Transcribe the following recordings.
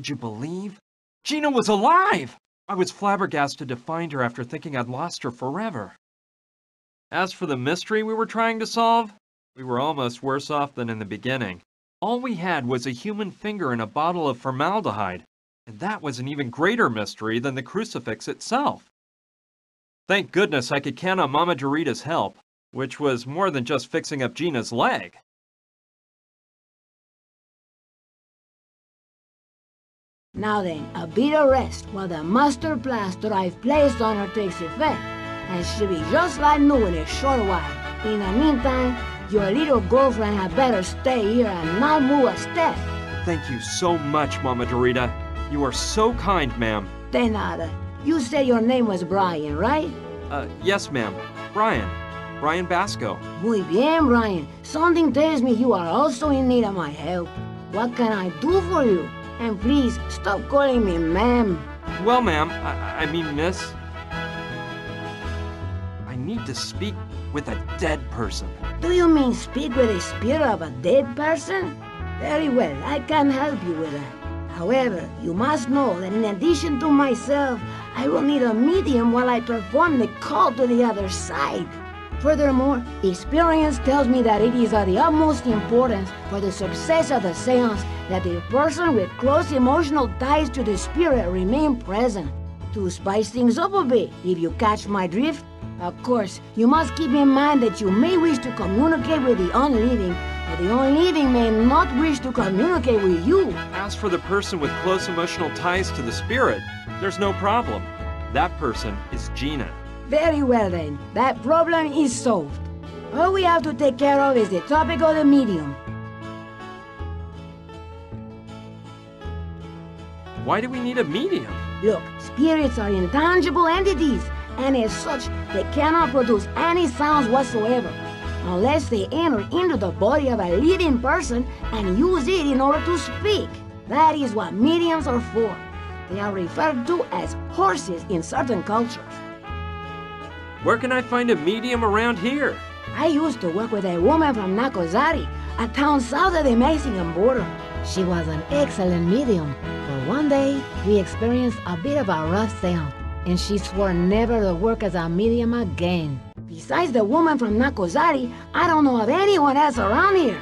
Would you believe? Gina was alive! I was flabbergasted to find her after thinking I'd lost her forever. As for the mystery we were trying to solve, we were almost worse off than in the beginning. All we had was a human finger in a bottle of formaldehyde, and that was an even greater mystery than the crucifix itself. Thank goodness I could count on Mama Dorita's help, which was more than just fixing up Gina's leg. Now then, a bit of rest while the mustard plaster I've placed on her takes effect, and she'll be just like new in a short while. In the meantime, your little girlfriend had better stay here and not move a step. Thank you so much, Mama Dorita. You are so kind, ma'am. De nada. You said your name was Brian, right? Yes, ma'am. Brian. Brian Basco. Muy bien, Brian. Something tells me you are also in need of my help. What can I do for you? And please, stop calling me ma'am. Well, ma'am, I mean, miss. I need to speak with a dead person. Do you mean speak with the spirit of a dead person? Very well, I can help you with that. However, you must know that in addition to myself, I will need a medium while I perform the call to the other side. Furthermore, experience tells me that it is of the utmost importance for the success of the seance that the person with close emotional ties to the spirit remain present. To spice things up a bit, if you catch my drift. Of course, you must keep in mind that you may wish to communicate with the unliving, but the unliving may not wish to communicate with you. As for the person with close emotional ties to the spirit, there's no problem. That person is Gina. Very well then, that problem is solved. All we have to take care of is the topic of the medium. Why do we need a medium? Look, spirits are intangible entities, and as such, they cannot produce any sounds whatsoever, unless they enter into the body of a living person and use it in order to speak. That is what mediums are for. They are referred to as horses in certain cultures. Where can I find a medium around here? I used to work with a woman from Nacozari, a town south of the Mexican border. She was an excellent medium, but one day we experienced a bit of a rough seance, and she swore never to work as a medium again. Besides the woman from Nacozari, I don't know of anyone else around here.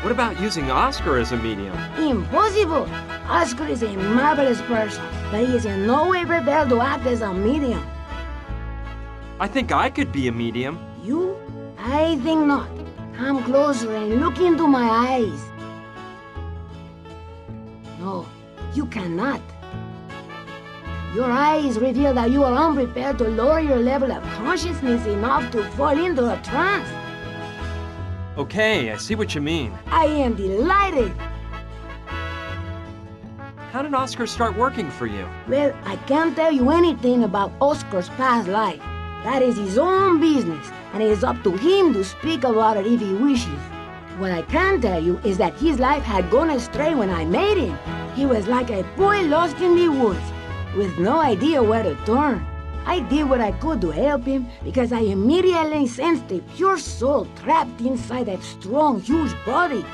What about using Oscar as a medium? Impossible! Oscar is a marvelous person, but he is in no way prepared to act as a medium. I think I could be a medium. You? I think not. Come closer and look into my eyes. No, you cannot. Your eyes reveal that you are unprepared to lower your level of consciousness enough to fall into a trance. Okay, I see what you mean. I am delighted. How did Oscar start working for you? Well, I can't tell you anything about Oscar's past life. That is his own business, and it is up to him to speak about it if he wishes. What I can tell you is that his life had gone astray when I met him. He was like a boy lost in the woods, with no idea where to turn. I did what I could to help him because I immediately sensed a pure soul trapped inside that strong, huge body.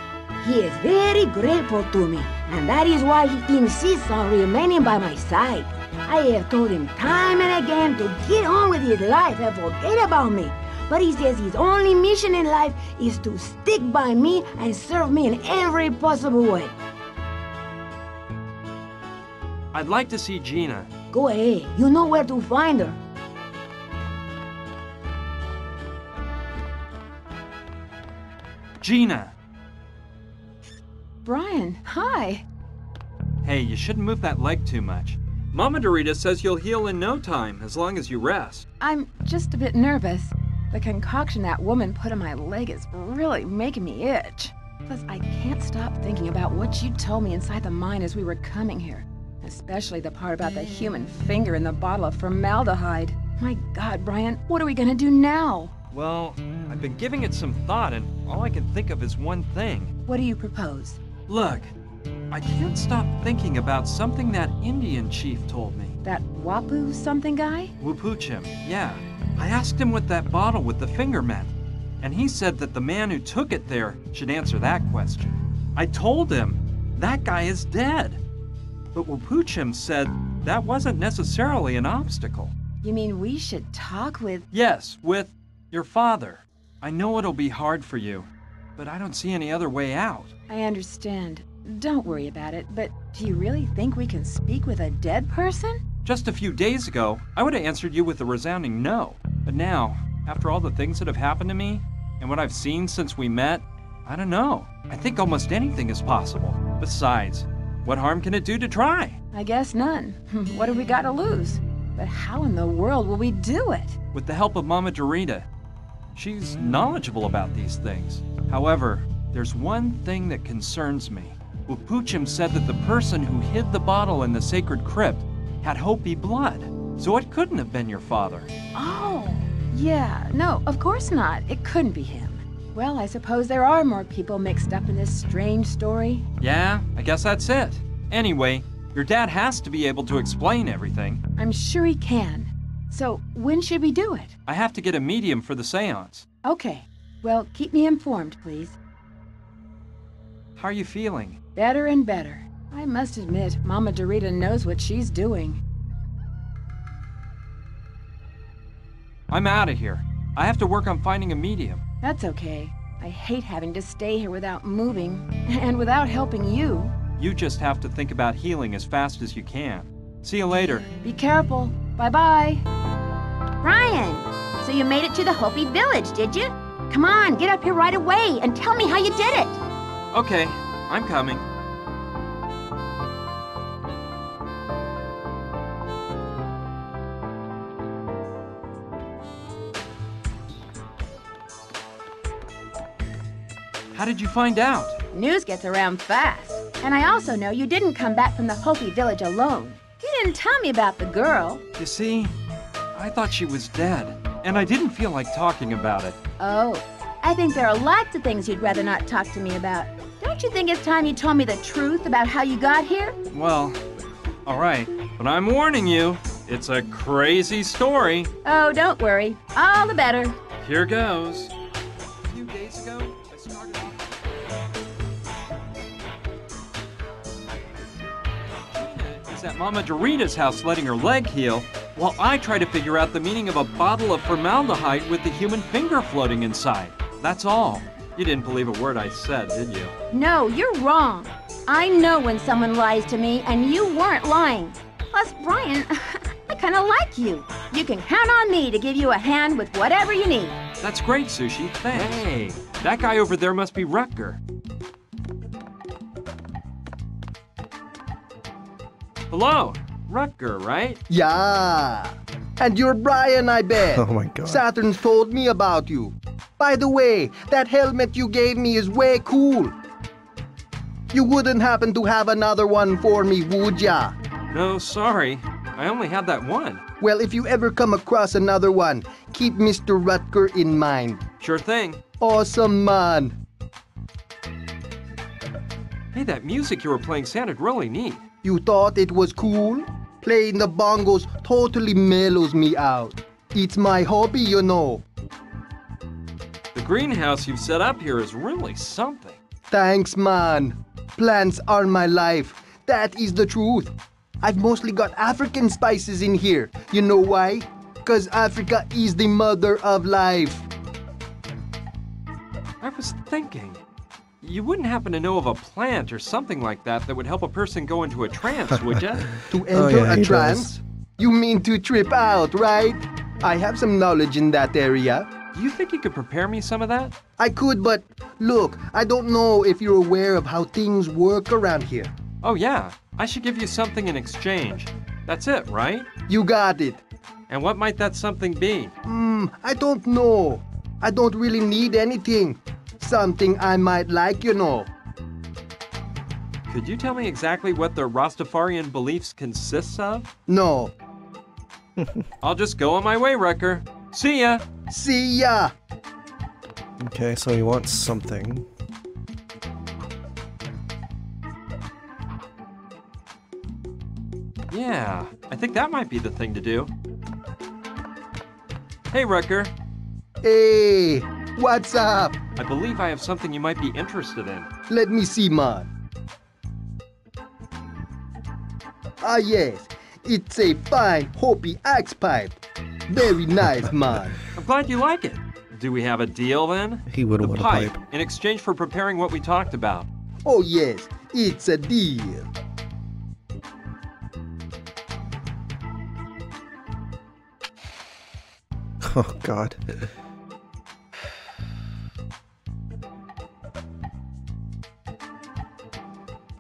He is very grateful to me, and that is why he insists on remaining by my side. I have told him time and again to get on with his life and forget about me. But he says his only mission in life is to stick by me and serve me in every possible way. I'd like to see Gina. Go ahead, you know where to find her. Gina! Brian, hi. Hey, you shouldn't move that leg too much. Mama Dorita says you'll heal in no time, as long as you rest. I'm just a bit nervous. The concoction that woman put on my leg is really making me itch. Plus, I can't stop thinking about what you told me inside the mine as we were coming here. Especially the part about the human finger in the bottle of formaldehyde. My God, Brian, what are we gonna do now? Well, I've been giving it some thought, and all I can think of is one thing. What do you propose? Look, I can't stop thinking about something that Indian chief told me. That Wapu something guy? Wupuchim, yeah. I asked him what that bottle with the finger meant, and he said that the man who took it there should answer that question. I told him, that guy is dead. But Wapuchim said that wasn't necessarily an obstacle. You mean we should talk with... Yes, with your father. I know it'll be hard for you, but I don't see any other way out. I understand. Don't worry about it, but do you really think we can speak with a dead person? Just a few days ago, I would have answered you with a resounding no. But now, after all the things that have happened to me, and what I've seen since we met, I don't know. I think almost anything is possible. Besides, what harm can it do to try? I guess none. What have we got to lose? But how in the world will we do it? With the help of Mama Dorita. She's knowledgeable about these things. However, there's one thing that concerns me. Wapuchim said that the person who hid the bottle in the sacred crypt had Hopi blood, so it couldn't have been your father. Oh, yeah. No, of course not. It couldn't be him. Well, I suppose there are more people mixed up in this strange story. Yeah, I guess that's it. Anyway, your dad has to be able to explain everything. I'm sure he can. So, when should we do it? I have to get a medium for the seance. Okay. Well, keep me informed, please. How are you feeling? Better and better. I must admit, Mama Dorita knows what she's doing. I'm out of here. I have to work on finding a medium. That's okay. I hate having to stay here without moving, and without helping you. You just have to think about healing as fast as you can. See you later. Be careful. Bye-bye. Brian, so you made it to the Hopi village, did you? Come on, get up here right away and tell me how you did it. Okay, I'm coming. How did you find out? News gets around fast. And I also know you didn't come back from the Hopi village alone. You didn't tell me about the girl. You see, I thought she was dead, and I didn't feel like talking about it. Oh, I think there are lots of things you'd rather not talk to me about. Don't you think it's time you told me the truth about how you got here? Well, all right, but I'm warning you, it's a crazy story. Oh, don't worry. All the better. Here goes. A few days ago, I started off... Gina is at Mama Dorita's house letting her leg heal, while I try to figure out the meaning of a bottle of formaldehyde with the human finger floating inside. That's all. You didn't believe a word I said, did you? No, you're wrong. I know when someone lies to me, and you weren't lying. Plus, Brian, I kind of like you. You can count on me to give you a hand with whatever you need. That's great, Sushi. Thanks. Hey, that guy over there must be Rutger. Hello, Rutger, right? Yeah. And you're Brian, I bet. Oh my god. Saturn's told me about you. By the way, that helmet you gave me is way cool. You wouldn't happen to have another one for me, would ya? No, sorry. I only had that one. Well, if you ever come across another one, keep Mr. Rutger in mind. Sure thing. Awesome, man. Hey, that music you were playing sounded really neat. You thought it was cool? Playing the bongos totally mellows me out. It's my hobby, you know. The greenhouse you've set up here is really something. Thanks, man. Plants are my life. That is the truth. I've mostly got African spices in here. You know why? 'Cause Africa is the mother of life. I was thinking, you wouldn't happen to know of a plant or something like that that would help a person go into a trance, would you? To enter yeah, a he trance? does. You mean to trip out, right? I have some knowledge in that area. Do you think you could prepare me some of that? I could, but look, I don't know if you're aware of how things work around here. Oh yeah, I should give you something in exchange. That's it, right? You got it. And what might that something be? I don't know. I don't really need anything. Something I might like, you know. Could you tell me exactly what the Rastafarian beliefs consists of? No. I'll just go on my way, Wrecker. See ya! See ya! Okay, so he wants something. Yeah, I think that might be the thing to do. Hey, Wrecker. Hey, what's up? I believe I have something you might be interested in. Let me see, man. Ah, yes. It's a fine Hopi axe pipe. Very nice, man. I'm glad you like it. Do we have a deal then? He would The want a pipe, pipe. in exchange for preparing what we talked about. Oh, yes. It's a deal. Oh, God.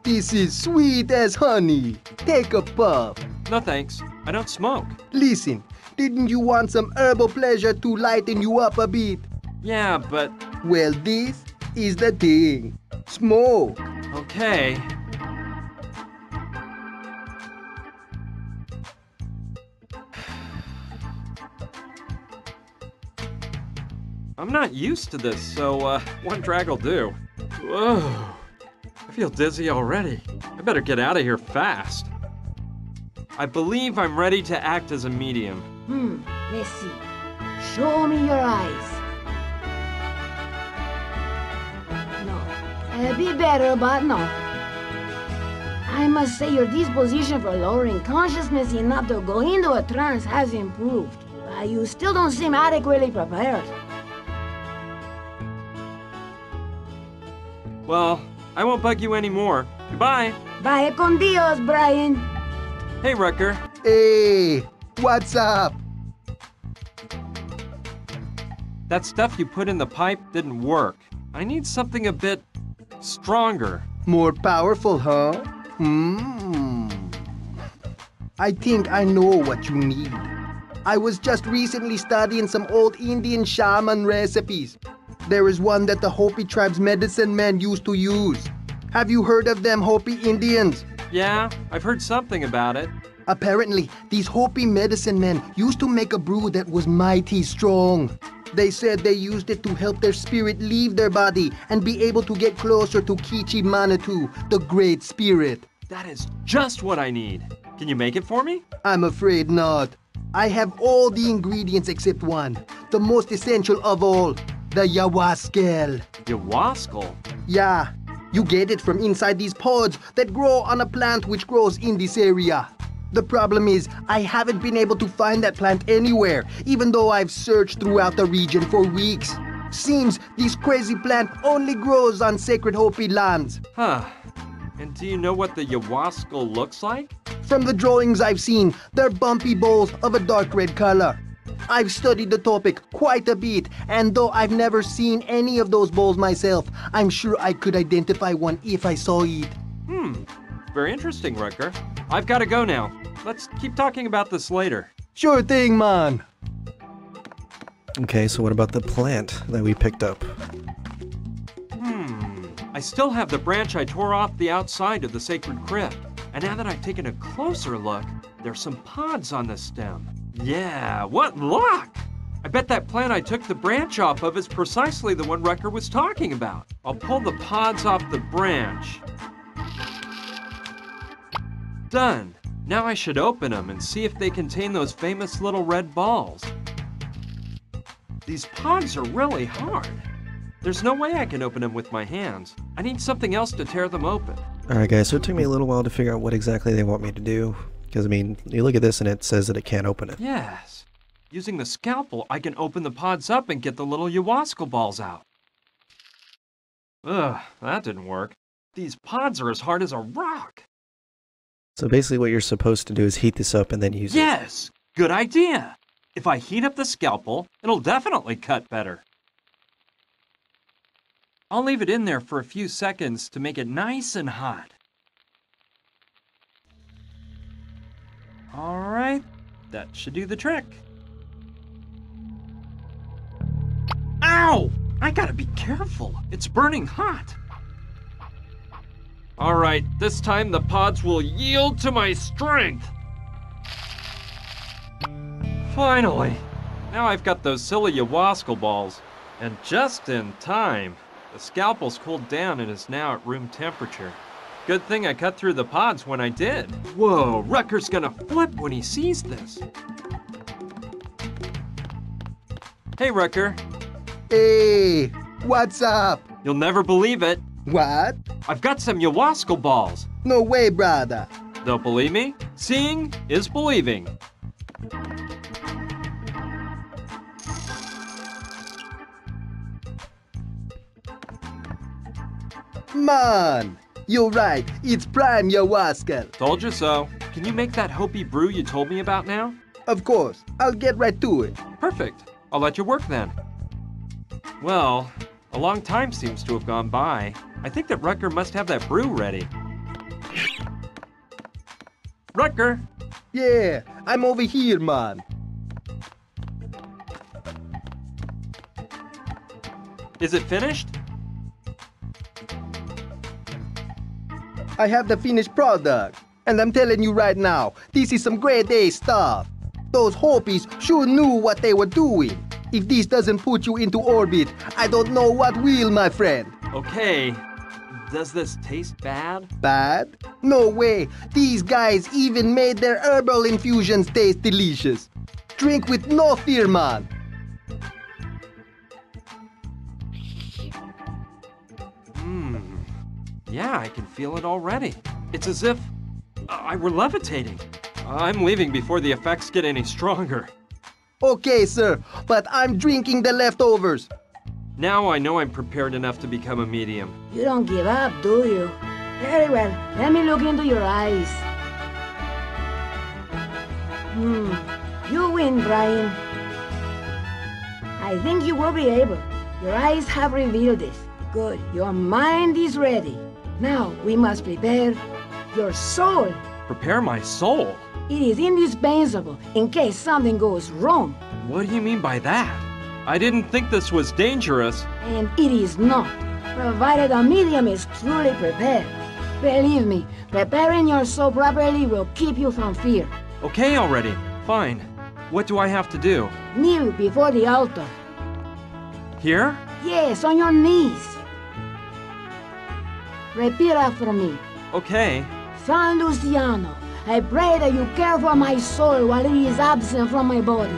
This is sweet as honey. Take a puff. No thanks. I don't smoke. Listen, didn't you want some herbal pleasure to lighten you up a bit? Yeah, but Well, this is the thing. Smoke. okay. I'm not used to this, so one drag will do. Whoa. I feel dizzy already. I better get out of here fast. I believe I'm ready to act as a medium. Let's see. Show me your eyes. No, a bit better, but no. I must say your disposition for lowering consciousness enough to go into a trance has improved, but you still don't seem adequately prepared. Well, I won't bug you anymore. Goodbye. Vaya con Dios, Brian. Hey, Rucker. Hey, what's up? That stuff you put in the pipe didn't work. I need something a bit stronger. More powerful, huh? I think I know what you need. I was just recently studying some old Indian shaman recipes. There is one that the Hopi tribe's medicine men used to use. Have you heard of them Hopi Indians? Yeah, I've heard something about it. Apparently, these Hopi medicine men used to make a brew that was mighty strong. They said they used it to help their spirit leave their body and be able to get closer to Kichi Manitou, the Great Spirit. That is just what I need. Can you make it for me? I'm afraid not. I have all the ingredients except one, the most essential of all, the Yawaskel. Yawaskal? Yeah, you get it from inside these pods that grow on a plant which grows in this area. The problem is, I haven't been able to find that plant anywhere, even though I've searched throughout the region for weeks. Seems this crazy plant only grows on sacred Hopi lands. Huh. And do you know what the Yawaskal looks like? From the drawings I've seen, they're bumpy balls of a dark red color. I've studied the topic quite a bit, and though I've never seen any of those balls myself, I'm sure I could identify one if I saw it. Very interesting, Rucker. I've got to go now. Let's keep talking about this later. Sure thing, man. Okay, so what about the plant that we picked up? I still have the branch I tore off the outside of the sacred crypt. And now that I've taken a closer look, there's some pods on the stem. Yeah, what luck! I bet that plant I took the branch off of is precisely the one Rucker was talking about. I'll pull the pods off the branch. Done. Now I should open them and see if they contain those famous little red balls. These pods are really hard. There's no way I can open them with my hands. I need something else to tear them open. Alright guys, so it took me a little while to figure out what exactly they want me to do. Because, I mean, you look at this and it says that it can't open it. Yes. Using the scalpel, I can open the pods up and get the little Yawaskal balls out. Ugh, that didn't work. These pods are as hard as a rock. So basically what you're supposed to do is heat this up and then use it. Yes, good idea. If I heat up the scalpel, it'll definitely cut better. I'll leave it in there for a few seconds to make it nice and hot. All right, that should do the trick. Ow! I gotta be careful. It's burning hot. All right, this time the pods will yield to my strength. Finally. Now I've got those silly Yawaskal balls. And just in time. The scalpel's cooled down and is now at room temperature. Good thing I cut through the pods when I did. Whoa, Rucker's gonna flip when he sees this. Hey, Rucker. Hey, What's up? You'll never believe it. What? I've got some ayahuasca balls. No way, brother. Don't believe me? Seeing is believing. Man, you're right. It's prime ayahuasca. Told you so. Can you make that Hopi brew you told me about now? Of course. I'll get right to it. Perfect. I'll let you work then. Well, a long time seems to have gone by. I think that Rutger must have that brew ready. Rutger! Yeah, I'm over here, man. Is it finished? I have the finished product. And I'm telling you right now, this is some grade A stuff. Those Hopis sure knew what they were doing. If this doesn't put you into orbit, I don't know what will, my friend. Okay. Does this taste bad? Bad? No way. These guys even made their herbal infusions taste delicious. Drink with no fear, man. Yeah, I can feel it already. It's as if I were levitating. I'm leaving before the effects get any stronger. Okay, sir, but I'm drinking the leftovers. Now I know I'm prepared enough to become a medium. You don't give up, do you? Very well. Let me look into your eyes. You win, Brian. I think you will be able. Your eyes have revealed this. Good. Your mind is ready. Now we must prepare your soul. Prepare my soul? It is indispensable in case something goes wrong. What do you mean by that? I didn't think this was dangerous. And it is not, provided a medium is truly prepared. Believe me, preparing your soul properly will keep you from fear. Okay already. Fine. What do I have to do? Kneel before the altar. Here? Yes, on your knees. Repeat after me. Okay. San Luciano, I pray that you care for my soul while it is absent from my body.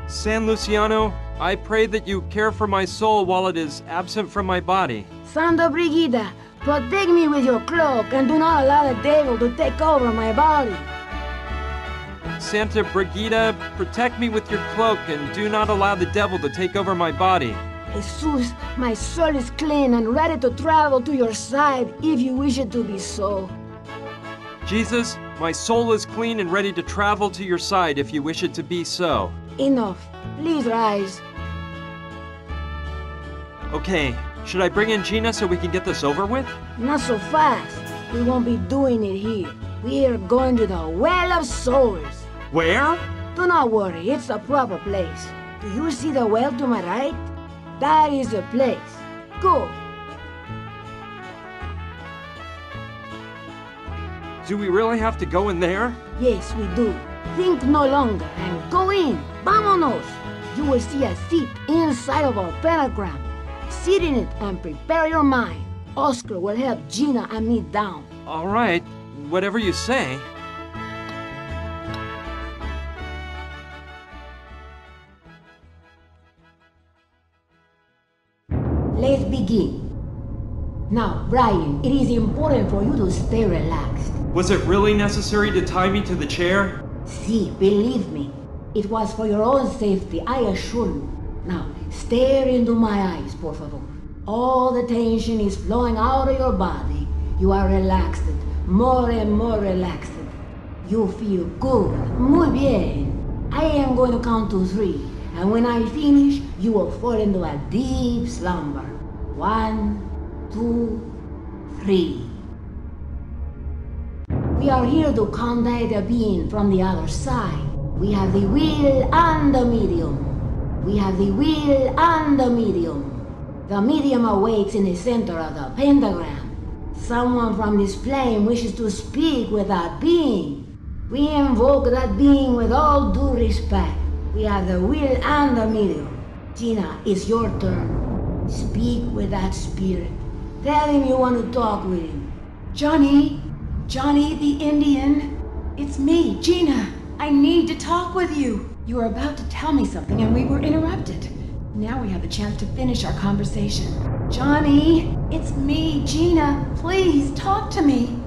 San Luciano, I pray that you care for my soul while it is absent from my body. Santa Brigida, protect me with your cloak and do not allow the devil to take over my body. Santa Brigida, protect me with your cloak and do not allow the devil to take over my body. Jesus, my soul is clean and ready to travel to your side if you wish it to be so. Jesus, my soul is clean and ready to travel to your side if you wish it to be so. Enough. Please rise. Okay, should I bring in Gina so we can get this over with? Not so fast. We won't be doing it here. We are going to the Well of Souls. Where? Do not worry, it's the proper place. Do you see the well to my right? That is the place. Go. Do we really have to go in there? Yes, we do. Think no longer and go in. Vámonos. You will see a seat inside of our pentagram. Sit in it and prepare your mind. Oscar will help Gina and me down. All right, whatever you say. Let's begin. Now, Brian, it is important for you to stay relaxed. Was it really necessary to tie me to the chair? See, believe me, it was for your own safety, I assure you. Now, stare into my eyes, por favor. All the tension is flowing out of your body. You are relaxed, more and more relaxed. You feel good. Muy bien. I am going to count to 3, and when I finish, you will fall into a deep slumber. 1, 2, 3. We are here to contact a being from the other side. We have the will and the medium. We have the will and the medium. The medium awaits in the center of the pentagram. Someone from this plane wishes to speak with that being. We invoke that being with all due respect. We have the will and the medium. Gina, it's your turn. Speak with that spirit. Tell him you want to talk with him. Johnny the Indian. It's me, Gina. I need to talk with you. You were about to tell me something and we were interrupted. Now we have the chance to finish our conversation. Johnny, it's me, Gina. Please, talk to me.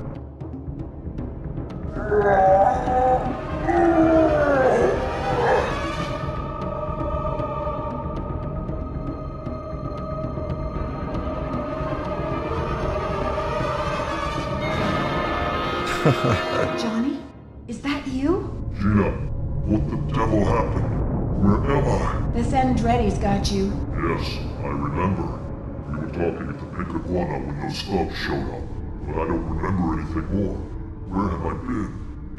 Johnny, is that you? Gina, what the devil happened? Where am I? The Sandretti's got you. Yes, I remember. We were talking at the Pink Iguana when those thugs showed up, but I don't remember anything more. Where have I been?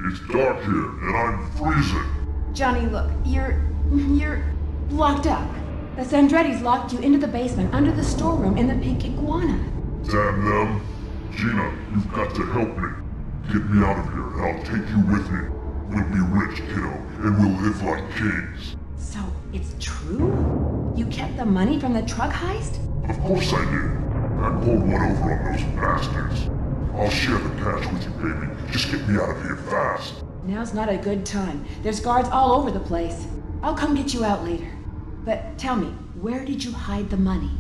It's dark here, and I'm freezing. Johnny, look, you're locked up. The Sandretti's locked you into the basement under the storeroom in the Pink Iguana. Damn them. Gina, you've got to help me. Get me out of here, and I'll take you with me. We'll be rich, kiddo, and we'll live like kings. So, it's true? You kept the money from the truck heist? Of course I did. I pulled one over on those bastards. I'll share the cash with you, baby. Just get me out of here fast. Now's not a good time. There's guards all over the place. I'll come get you out later. But tell me, where did you hide the money?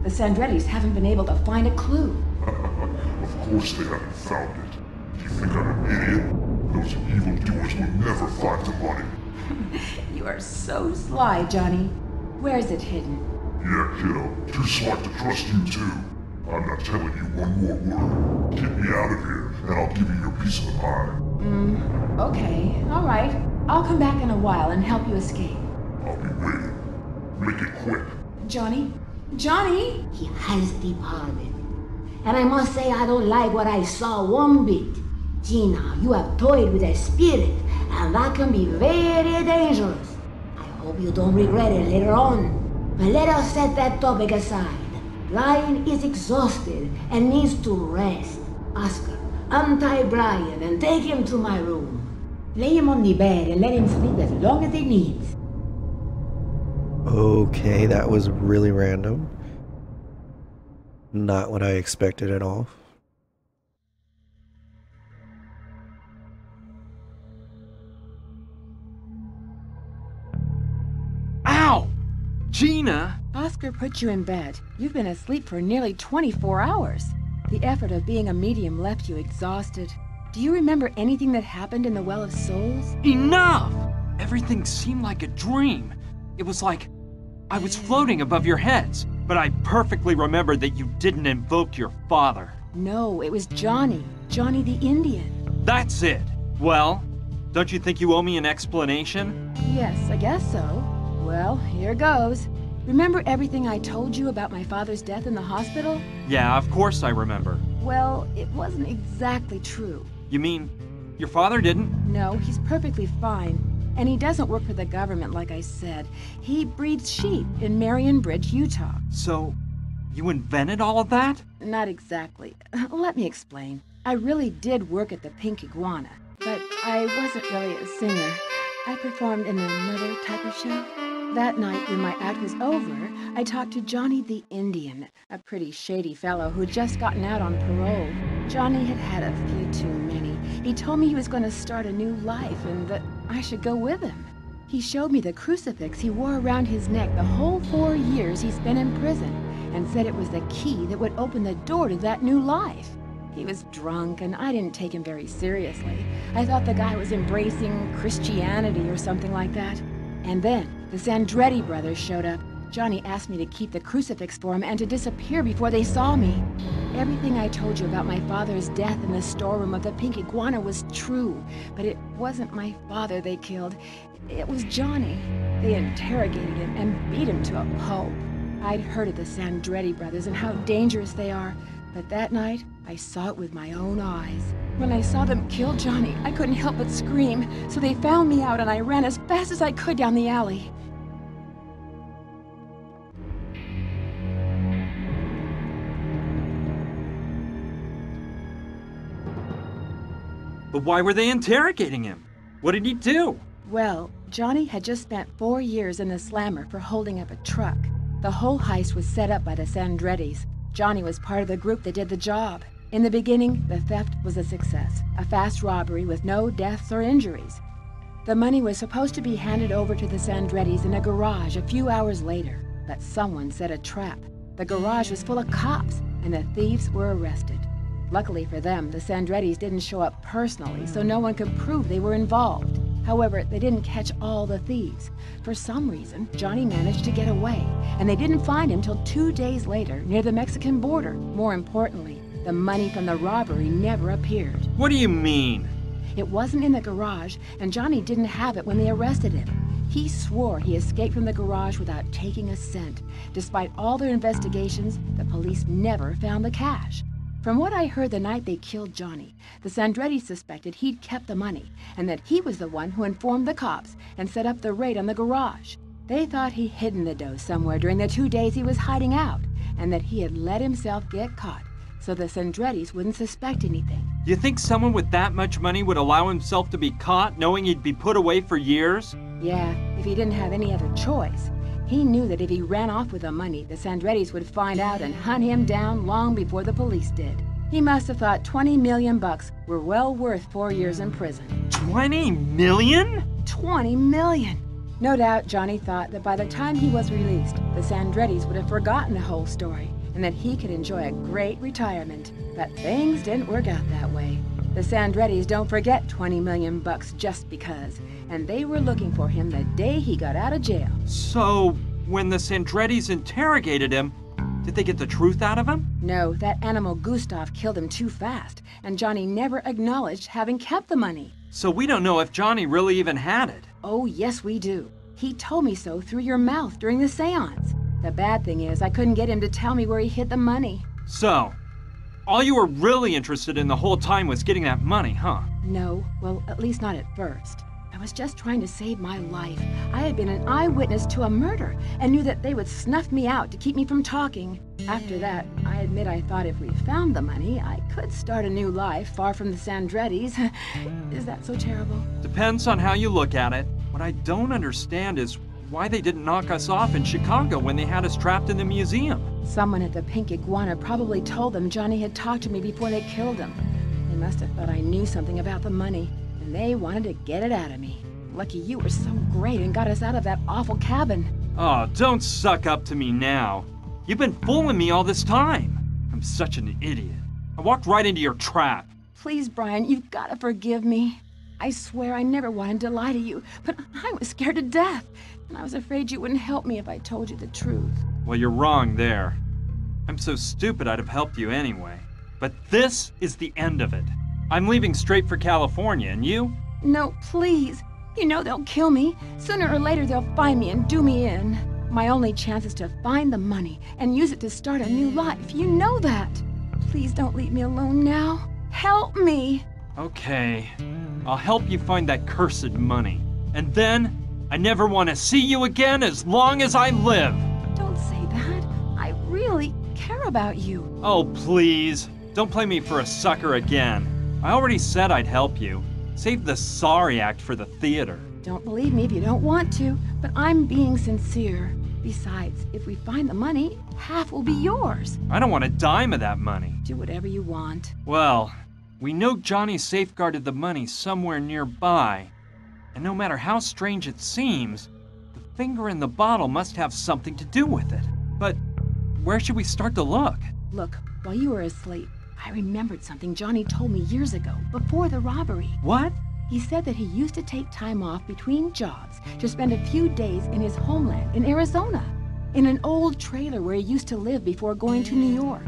The Sandrettis haven't been able to find a clue. Of course they haven't found it. Do you think I'm an idiot? Those evildoers will never find the money. You are so sly, Johnny. Where is it hidden? Yeah, kiddo. Too smart to trust you, too. I'm not telling you one more word. Get me out of here, and I'll give you your piece of the pie. Okay. All right. I'll come back in a while and help you escape. I'll be waiting. Make it quick. Johnny? Johnny? He has departed. And I must say I don't like what I saw one bit. Gina, you have toyed with a spirit, and that can be very dangerous. I hope you don't regret it later on. But let us set that topic aside. Brian is exhausted and needs to rest. Oscar, untie Brian and take him to my room. Lay him on the bed and let him sleep as long as he needs. Okay, that was really random. Not what I expected at all. Ow! Gina! Oscar put you in bed. You've been asleep for nearly 24 hours. The effort of being a medium left you exhausted. Do you remember anything that happened in the Well of Souls? Enough! Everything seemed like a dream. It was like I was floating above your heads, but I perfectly remember that you didn't invoke your father. No, it was Johnny. Johnny the Indian. That's it. Well, don't you think you owe me an explanation? Yes, I guess so. Well, here goes. Remember everything I told you about my father's death in the hospital? Yeah, of course I remember. Well, it wasn't exactly true. You mean your father didn't? No, he's perfectly fine. And he doesn't work for the government, like I said. He breeds sheep in Marion Bridge, Utah. So, you invented all of that? Not exactly. Let me explain. I really did work at the Pink Iguana, but I wasn't really a singer. I performed in another type of show. That night, when my act was over, I talked to Johnny the Indian, a pretty shady fellow who'd just gotten out on parole. Johnny had had a few too many. He told me he was going to start a new life and that I should go with him. He showed me the crucifix he wore around his neck the whole 4 years he spent in prison and said it was the key that would open the door to that new life. He was drunk and I didn't take him very seriously. I thought the guy was embracing Christianity or something like that. And then the Sandretti brothers showed up. Johnny asked me to keep the crucifix for him and to disappear before they saw me. Everything I told you about my father's death in the storeroom of the Pink Iguana was true, but it wasn't my father they killed. It was Johnny. They interrogated him and beat him to a pulp. I'd heard of the Sandretti brothers and how dangerous they are, but that night I saw it with my own eyes. When I saw them kill Johnny, I couldn't help but scream, so they found me out and I ran as fast as I could down the alley. But why were they interrogating him? What did he do? Well, Johnny had just spent 4 years in the slammer for holding up a truck. The whole heist was set up by the Sandrettis. Johnny was part of the group that did the job. In the beginning, the theft was a success, a fast robbery with no deaths or injuries. The money was supposed to be handed over to the Sandrettis in a garage a few hours later, but someone set a trap. The garage was full of cops, and the thieves were arrested. Luckily for them, the Sandrettis didn't show up personally, so no one could prove they were involved. However, they didn't catch all the thieves. For some reason, Johnny managed to get away, and they didn't find him till 2 days later near the Mexican border. More importantly, the money from the robbery never appeared. What do you mean? It wasn't in the garage, and Johnny didn't have it when they arrested him. He swore he escaped from the garage without taking a cent. Despite all their investigations, the police never found the cash. From what I heard the night they killed Johnny, the Sandrettis suspected he'd kept the money, and that he was the one who informed the cops and set up the raid on the garage. They thought he'd hidden the dough somewhere during the 2 days he was hiding out, and that he had let himself get caught, so the Sandrettis wouldn't suspect anything. You think someone with that much money would allow himself to be caught, knowing he'd be put away for years? Yeah, if he didn't have any other choice. He knew that if he ran off with the money, the Sandrettis would find out and hunt him down long before the police did. He must have thought 20 million bucks were well worth 4 years in prison. 20 million? 20 million! No doubt Johnny thought that by the time he was released, the Sandrettis would have forgotten the whole story and that he could enjoy a great retirement. But things didn't work out that way. The Sandrettis don't forget 20 million bucks just because, and they were looking for him the day he got out of jail. So, when the Sandrettis interrogated him, did they get the truth out of him? No, that animal Gustav killed him too fast, and Johnny never acknowledged having kept the money. So we don't know if Johnny really even had it. Oh, yes we do. He told me so through your mouth during the seance. The bad thing is, I couldn't get him to tell me where he hid the money. So, all you were really interested in the whole time was getting that money, huh? No, well, at least not at first. I was just trying to save my life. I had been an eyewitness to a murder and knew that they would snuff me out to keep me from talking. After that, I admit I thought if we found the money, I could start a new life far from the Sandrettis. Is that so terrible? Depends on how you look at it. What I don't understand is why they didn't knock us off in Chicago when they had us trapped in the museum. Someone at the Pink Iguana probably told them Johnny had talked to me before they killed him. They must have thought I knew something about the money, and they wanted to get it out of me. Lucky you were so great and got us out of that awful cabin. Oh, don't suck up to me now. You've been fooling me all this time. I'm such an idiot. I walked right into your trap. Please, Brian, you've got to forgive me. I swear I never wanted to lie to you, but I was scared to death, and I was afraid you wouldn't help me if I told you the truth. Well, you're wrong there. I'm so stupid I'd have helped you anyway. But this is the end of it. I'm leaving straight for California, and you? No, please. You know they'll kill me. Sooner or later they'll find me and do me in. My only chance is to find the money and use it to start a new life. You know that. Please don't leave me alone now. Help me. Okay. I'll help you find that cursed money. And then, I never want to see you again as long as I live. Don't say that. I really care about you. Oh, please. Don't play me for a sucker again. I already said I'd help you. Save the sorry act for the theater. Don't believe me if you don't want to, but I'm being sincere. Besides, if we find the money, half will be yours. I don't want a dime of that money. Do whatever you want. Well, we know Johnny safeguarded the money somewhere nearby. And no matter how strange it seems, the finger in the bottle must have something to do with it. But where should we start to look? Look, while you were asleep, I remembered something Johnny told me years ago, before the robbery. What? He said that he used to take time off between jobs to spend a few days in his homeland in Arizona, in an old trailer where he used to live before going to New York.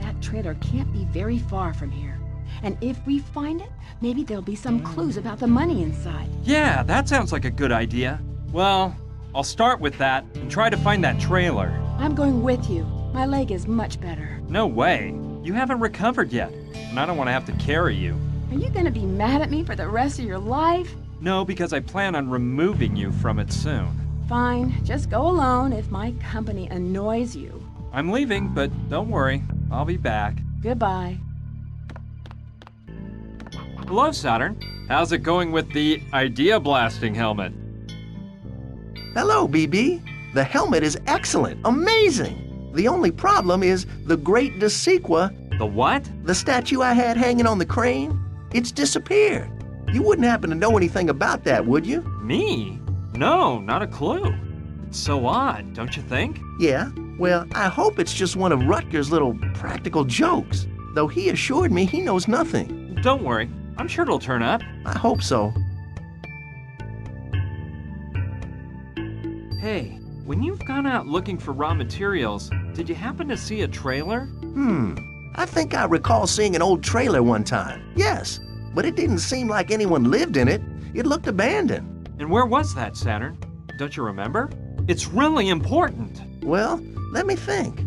That trailer can't be very far from here. And if we find it, maybe there'll be some clues about the money inside. Yeah, that sounds like a good idea. Well, I'll start with that and try to find that trailer. I'm going with you. My leg is much better. No way. You haven't recovered yet, and I don't want to have to carry you. Are you gonna be mad at me for the rest of your life? No, because I plan on removing you from it soon. Fine, just go alone if my company annoys you. I'm leaving, but don't worry. I'll be back. Goodbye. Hello, Saturn. How's it going with the idea blasting helmet? Hello, BB. The helmet is excellent, amazing. The only problem is the Great de Sequa, The what? the statue I had hanging on the crane. It's disappeared. You wouldn't happen to know anything about that, would you? Me? No, not a clue. It's so odd, don't you think? Yeah, well, I hope it's just one of Rutger's little practical jokes, though he assured me he knows nothing. Don't worry, I'm sure it'll turn up. I hope so. Hey, when you've gone out looking for raw materials, did you happen to see a trailer? I think I recall seeing an old trailer one time. Yes, but it didn't seem like anyone lived in it. It looked abandoned. And where was that, Saturn? Don't you remember? It's really important. Well, let me think.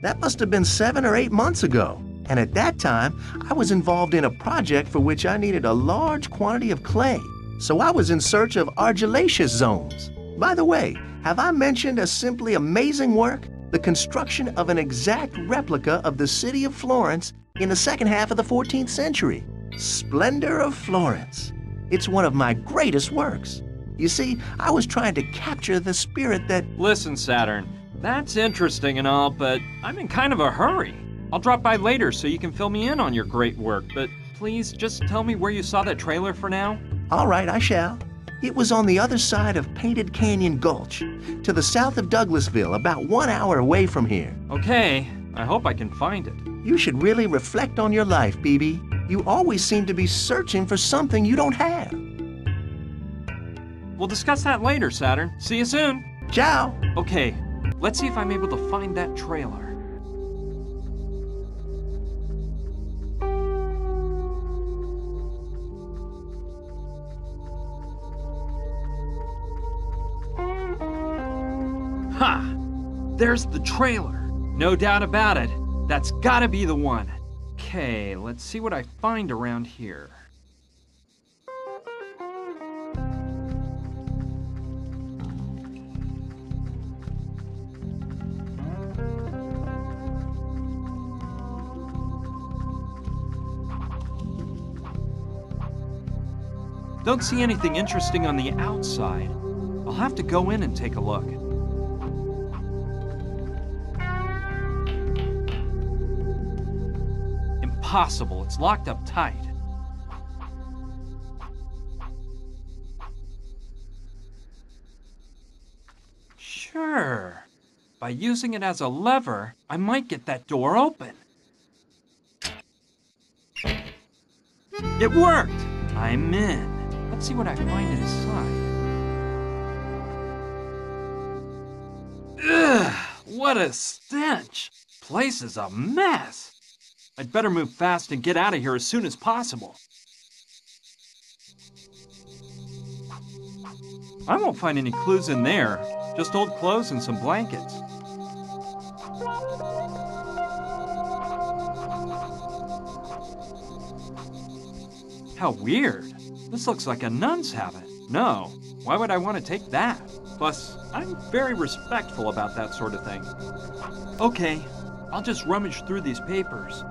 That must have been 7 or 8 months ago. And at that time, I was involved in a project for which I needed a large quantity of clay. So I was in search of argillaceous zones. By the way, have I mentioned a simply amazing work? The construction of an exact replica of the city of Florence in the second half of the 14th century. Splendor of Florence. It's one of my greatest works. You see, I was trying to capture the spirit that... Listen, Saturn, that's interesting and all, but I'm in kind of a hurry. I'll drop by later so you can fill me in on your great work, but please just tell me where you saw that trailer for now. All right, I shall. It was on the other side of Painted Canyon Gulch, to the south of Douglasville, about 1 hour away from here. Okay, I hope I can find it. You should really reflect on your life, BB. You always seem to be searching for something you don't have. We'll discuss that later, Saturn. See you soon. Ciao. Okay, let's see if I'm able to find that trailer. Ha! There's the trailer. No doubt about it. That's gotta be the one. Okay, let's see what I find around here. Don't see anything interesting on the outside. I'll have to go in and take a look. Impossible, it's locked up tight. Sure. By using it as a lever, I might get that door open. It worked! I'm in. Let's see what I find inside. Ugh, what a stench! Place is a mess. I'd better move fast and get out of here as soon as possible. I won't find any clues in there, just old clothes and some blankets. How weird. This looks like a nun's habit. No, why would I want to take that? Plus, I'm very respectful about that sort of thing. Okay, I'll just rummage through these papers.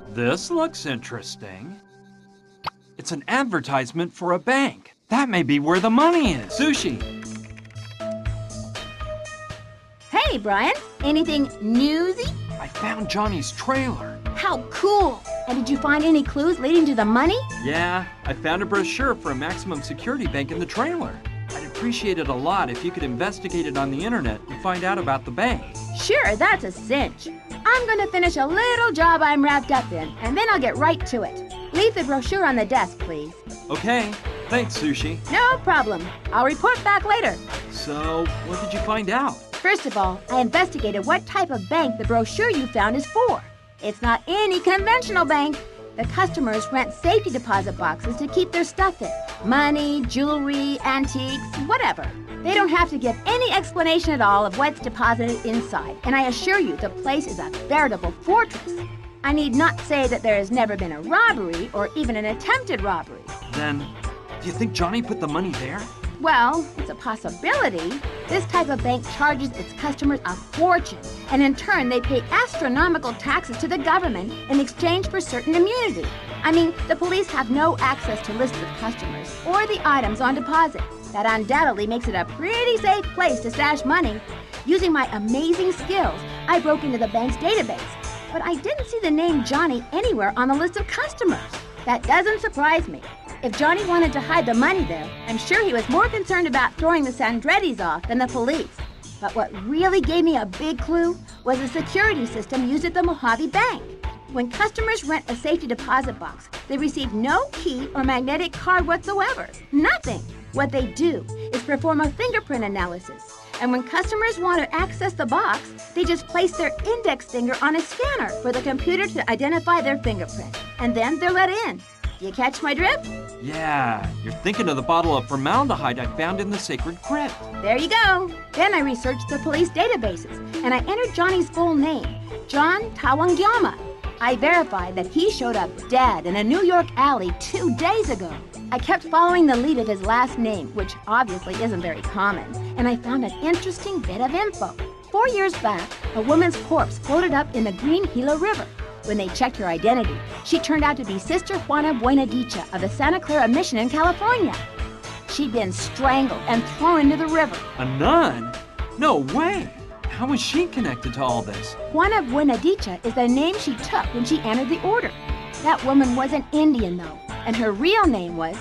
This looks interesting. It's an advertisement for a bank. That may be where the money is. Sushi. Hey, Brian. Anything newsy? I found Johnny's trailer. How cool! And did you find any clues leading to the money? Yeah, I found a brochure for a maximum security bank in the trailer. I'd appreciate it a lot if you could investigate it on the internet and find out about the bank. Sure, that's a cinch. I'm gonna finish a little job I'm wrapped up in, and then I'll get right to it. Leave the brochure on the desk, please. Okay, thanks, Sushi. No problem. I'll report back later. So, what did you find out? First of all, I investigated what type of bank the brochure you found is for. It's not any conventional bank. The customers rent safety deposit boxes to keep their stuff in. Money, jewelry, antiques, whatever. They don't have to give any explanation at all of what's deposited inside. And I assure you, the place is a veritable fortress. I need not say that there has never been a robbery or even an attempted robbery. Then, do you think Johnny put the money there? Well, it's a possibility. This type of bank charges its customers a fortune, and in turn they pay astronomical taxes to the government in exchange for certain immunity. I mean, the police have no access to lists of customers or the items on deposit. That undoubtedly makes it a pretty safe place to stash money. Using my amazing skills, I broke into the bank's database, but I didn't see the name Johnny anywhere on the list of customers. That doesn't surprise me. If Johnny wanted to hide the money there, I'm sure he was more concerned about throwing the Sandrettis off than the police. But what really gave me a big clue was the security system used at the Mojave Bank. When customers rent a safety deposit box, they receive no key or magnetic card whatsoever. Nothing. What they do is perform a fingerprint analysis. And when customers want to access the box, they just place their index finger on a scanner for the computer to identify their fingerprint. And then they're let in. Do you catch my drift? Yeah, you're thinking of the bottle of formaldehyde I found in the sacred crypt. There you go. Then I researched the police databases, and I entered Johnny's full name, John Tawangyama. I verified that he showed up dead in a New York alley 2 days ago. I kept following the lead of his last name, which obviously isn't very common, and I found an interesting bit of info. 4 years back, a woman's corpse floated up in the Green Gila River. When they checked her identity, she turned out to be Sister Juana Buenadicha of the Santa Clara Mission in California. She'd been strangled and thrown into the river. A nun? No way! How was she connected to all this? Juana Buenadicha is the name she took when she entered the order. That woman was an Indian, though, and her real name was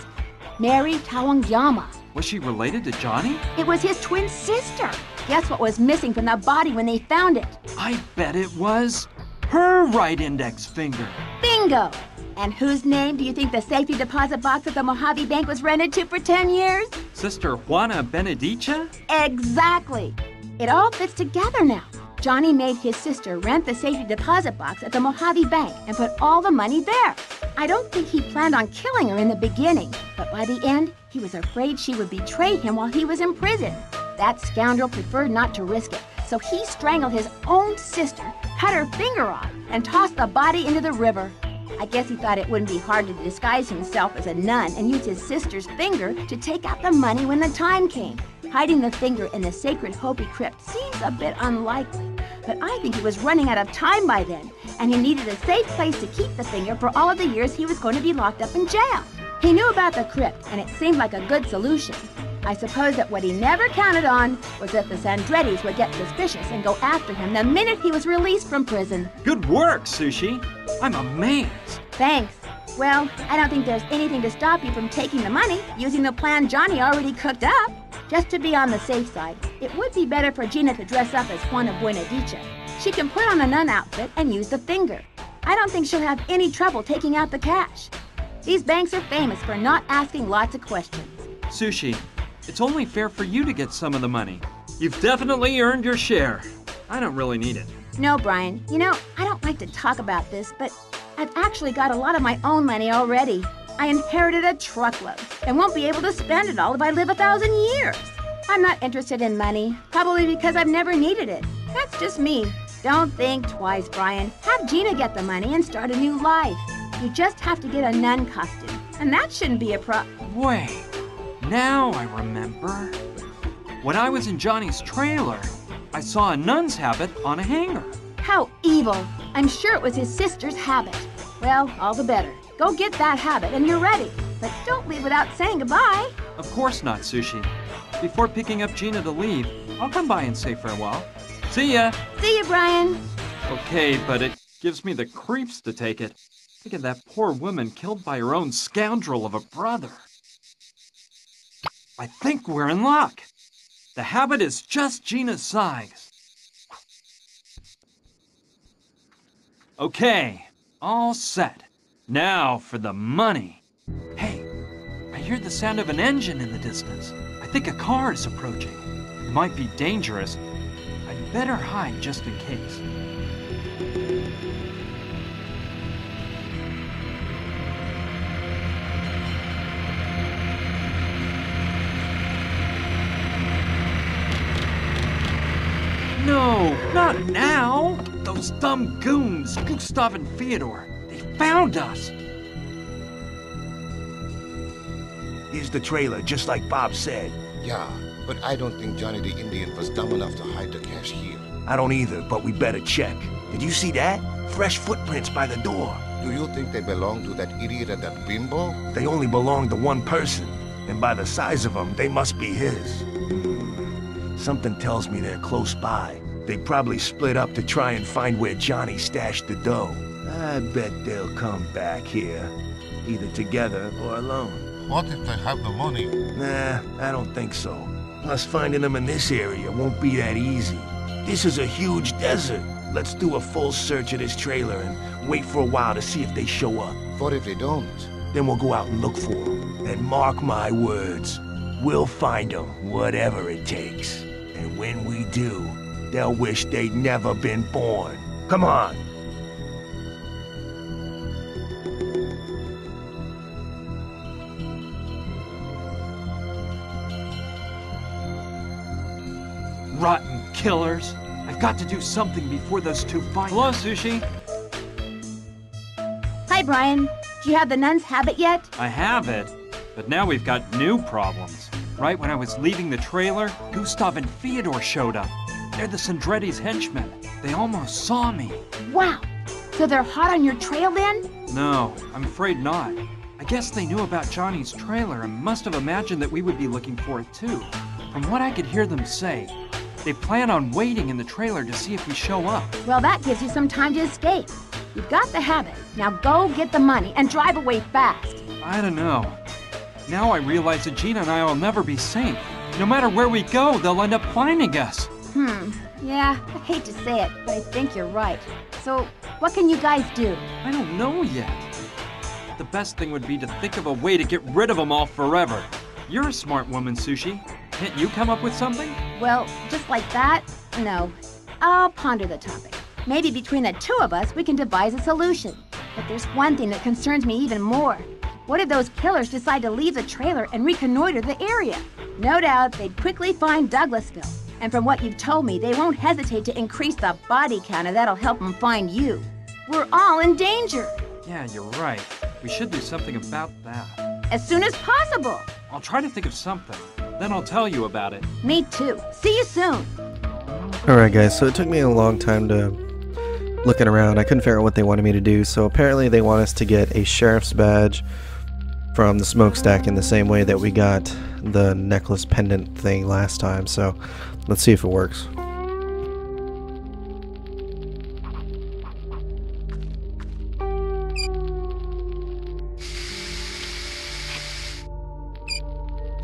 Mary Tawangyama. Was she related to Johnny? It was his twin sister. Guess what was missing from the body when they found it? I bet it was her right index finger. Bingo! And whose name do you think the safety deposit box at the Mojave Bank was rented to for 10 years? Sister Juana Benedicha? Exactly. It all fits together now. Johnny made his sister rent the safety deposit box at the Mojave Bank and put all the money there. I don't think he planned on killing her in the beginning, but by the end, he was afraid she would betray him while he was in prison. That scoundrel preferred not to risk it, so he strangled his own sister, cut her finger off, and tossed the body into the river. I guess he thought it wouldn't be hard to disguise himself as a nun and use his sister's finger to take out the money when the time came. Hiding the finger in the sacred Hopi crypt seems a bit unlikely, but I think he was running out of time by then, and he needed a safe place to keep the finger for all of the years he was going to be locked up in jail. He knew about the crypt, and it seemed like a good solution. I suppose that what he never counted on was that the Sandrettis would get suspicious and go after him the minute he was released from prison. Good work, Sushi. I'm amazed. Thanks. Well, I don't think there's anything to stop you from taking the money using the plan Johnny already cooked up. Just to be on the safe side, it would be better for Gina to dress up as Juana Buenadicha. She can put on a nun outfit and use the finger. I don't think she'll have any trouble taking out the cash. These banks are famous for not asking lots of questions. Sushi, it's only fair for you to get some of the money. You've definitely earned your share. I don't really need it. No, Brian. You know, I don't like to talk about this, but I've actually got a lot of my own money already. I inherited a truckload and won't be able to spend it all if I live 1,000 years. I'm not interested in money, probably because I've never needed it. That's just me. Don't think twice, Brian. Have Gina get the money and start a new life. You just have to get a nun costume, and that shouldn't be a Wait, now I remember. When I was in Johnny's trailer, I saw a nun's habit on a hanger. How evil. I'm sure it was his sister's habit. Well, all the better. Go get that habit and you're ready. But don't leave without saying goodbye. Of course not, Sushi. Before picking up Gina to leave, I'll come by and say farewell. See ya! See ya, Brian! Okay, but it gives me the creeps to take it. Think of that poor woman killed by her own scoundrel of a brother. I think we're in luck. The habit is just Gina's size. Okay, all set. Now for the money. Hey, I hear the sound of an engine in the distance. I think a car is approaching. It might be dangerous. I'd better hide just in case. No, not now! Those dumb goons, Gustav and Fyodor, they found us! Here's the trailer, just like Bob said. Yeah, but I don't think Johnny the Indian was dumb enough to hide the cash here. I don't either, but we better check. Did you see that? Fresh footprints by the door. Do you think they belong to that idiot and that bimbo? They only belong to one person, and by the size of them, they must be his. Something tells me they're close by. They probably split up to try and find where Johnny stashed the dough. I bet they'll come back here. either together or alone. What if they have the money? Nah, I don't think so. Plus, finding them in this area won't be that easy. This is a huge desert. Let's do a full search of this trailer and wait for a while to see if they show up. What if they don't? Then we'll go out and look for them. And mark my words, we'll find them, whatever it takes. And when we do, they'll wish they'd never been born. Come on! Rotten killers. I've got to do something before those two find Hello, Sushi. Hi, Brian. Do you have the nun's habit yet? I have it, but now we've got new problems. Right when I was leaving the trailer, Gustav and Fyodor showed up. They're the Sandretti's henchmen. They almost saw me. Wow. So they're hot on your trail then? No, I'm afraid not. I guess they knew about Johnny's trailer and must have imagined that we would be looking for it too. From what I could hear them say, they plan on waiting in the trailer to see if we show up. Well, that gives you some time to escape. You've got the habit. Now go get the money and drive away fast. I don't know. Now I realize that Gina and I will never be safe. No matter where we go, they'll end up finding us. Yeah, I hate to say it, but I think you're right. So, what can you guys do? I don't know yet. The best thing would be to think of a way to get rid of them all forever. You're a smart woman, Sushi. Can't you come up with something? Well, just like that? No. I'll ponder the topic. Maybe between the two of us, we can devise a solution. But there's one thing that concerns me even more. What if those killers decide to leave the trailer and reconnoiter the area? No doubt they'd quickly find Douglasville. And from what you've told me, they won't hesitate to increase the body count, and that'll help them find you. We're all in danger. Yeah, you're right. We should do something about that. As soon as possible. I'll try to think of something. Then I'll tell you about it. Me too. See you soon. Alright guys, so it took me a long time to looking around. I couldn't figure out what they wanted me to do, so apparently they want us to get a sheriff's badge from the smokestack in the same way that we got the necklace pendant thing last time, so let's see if it works.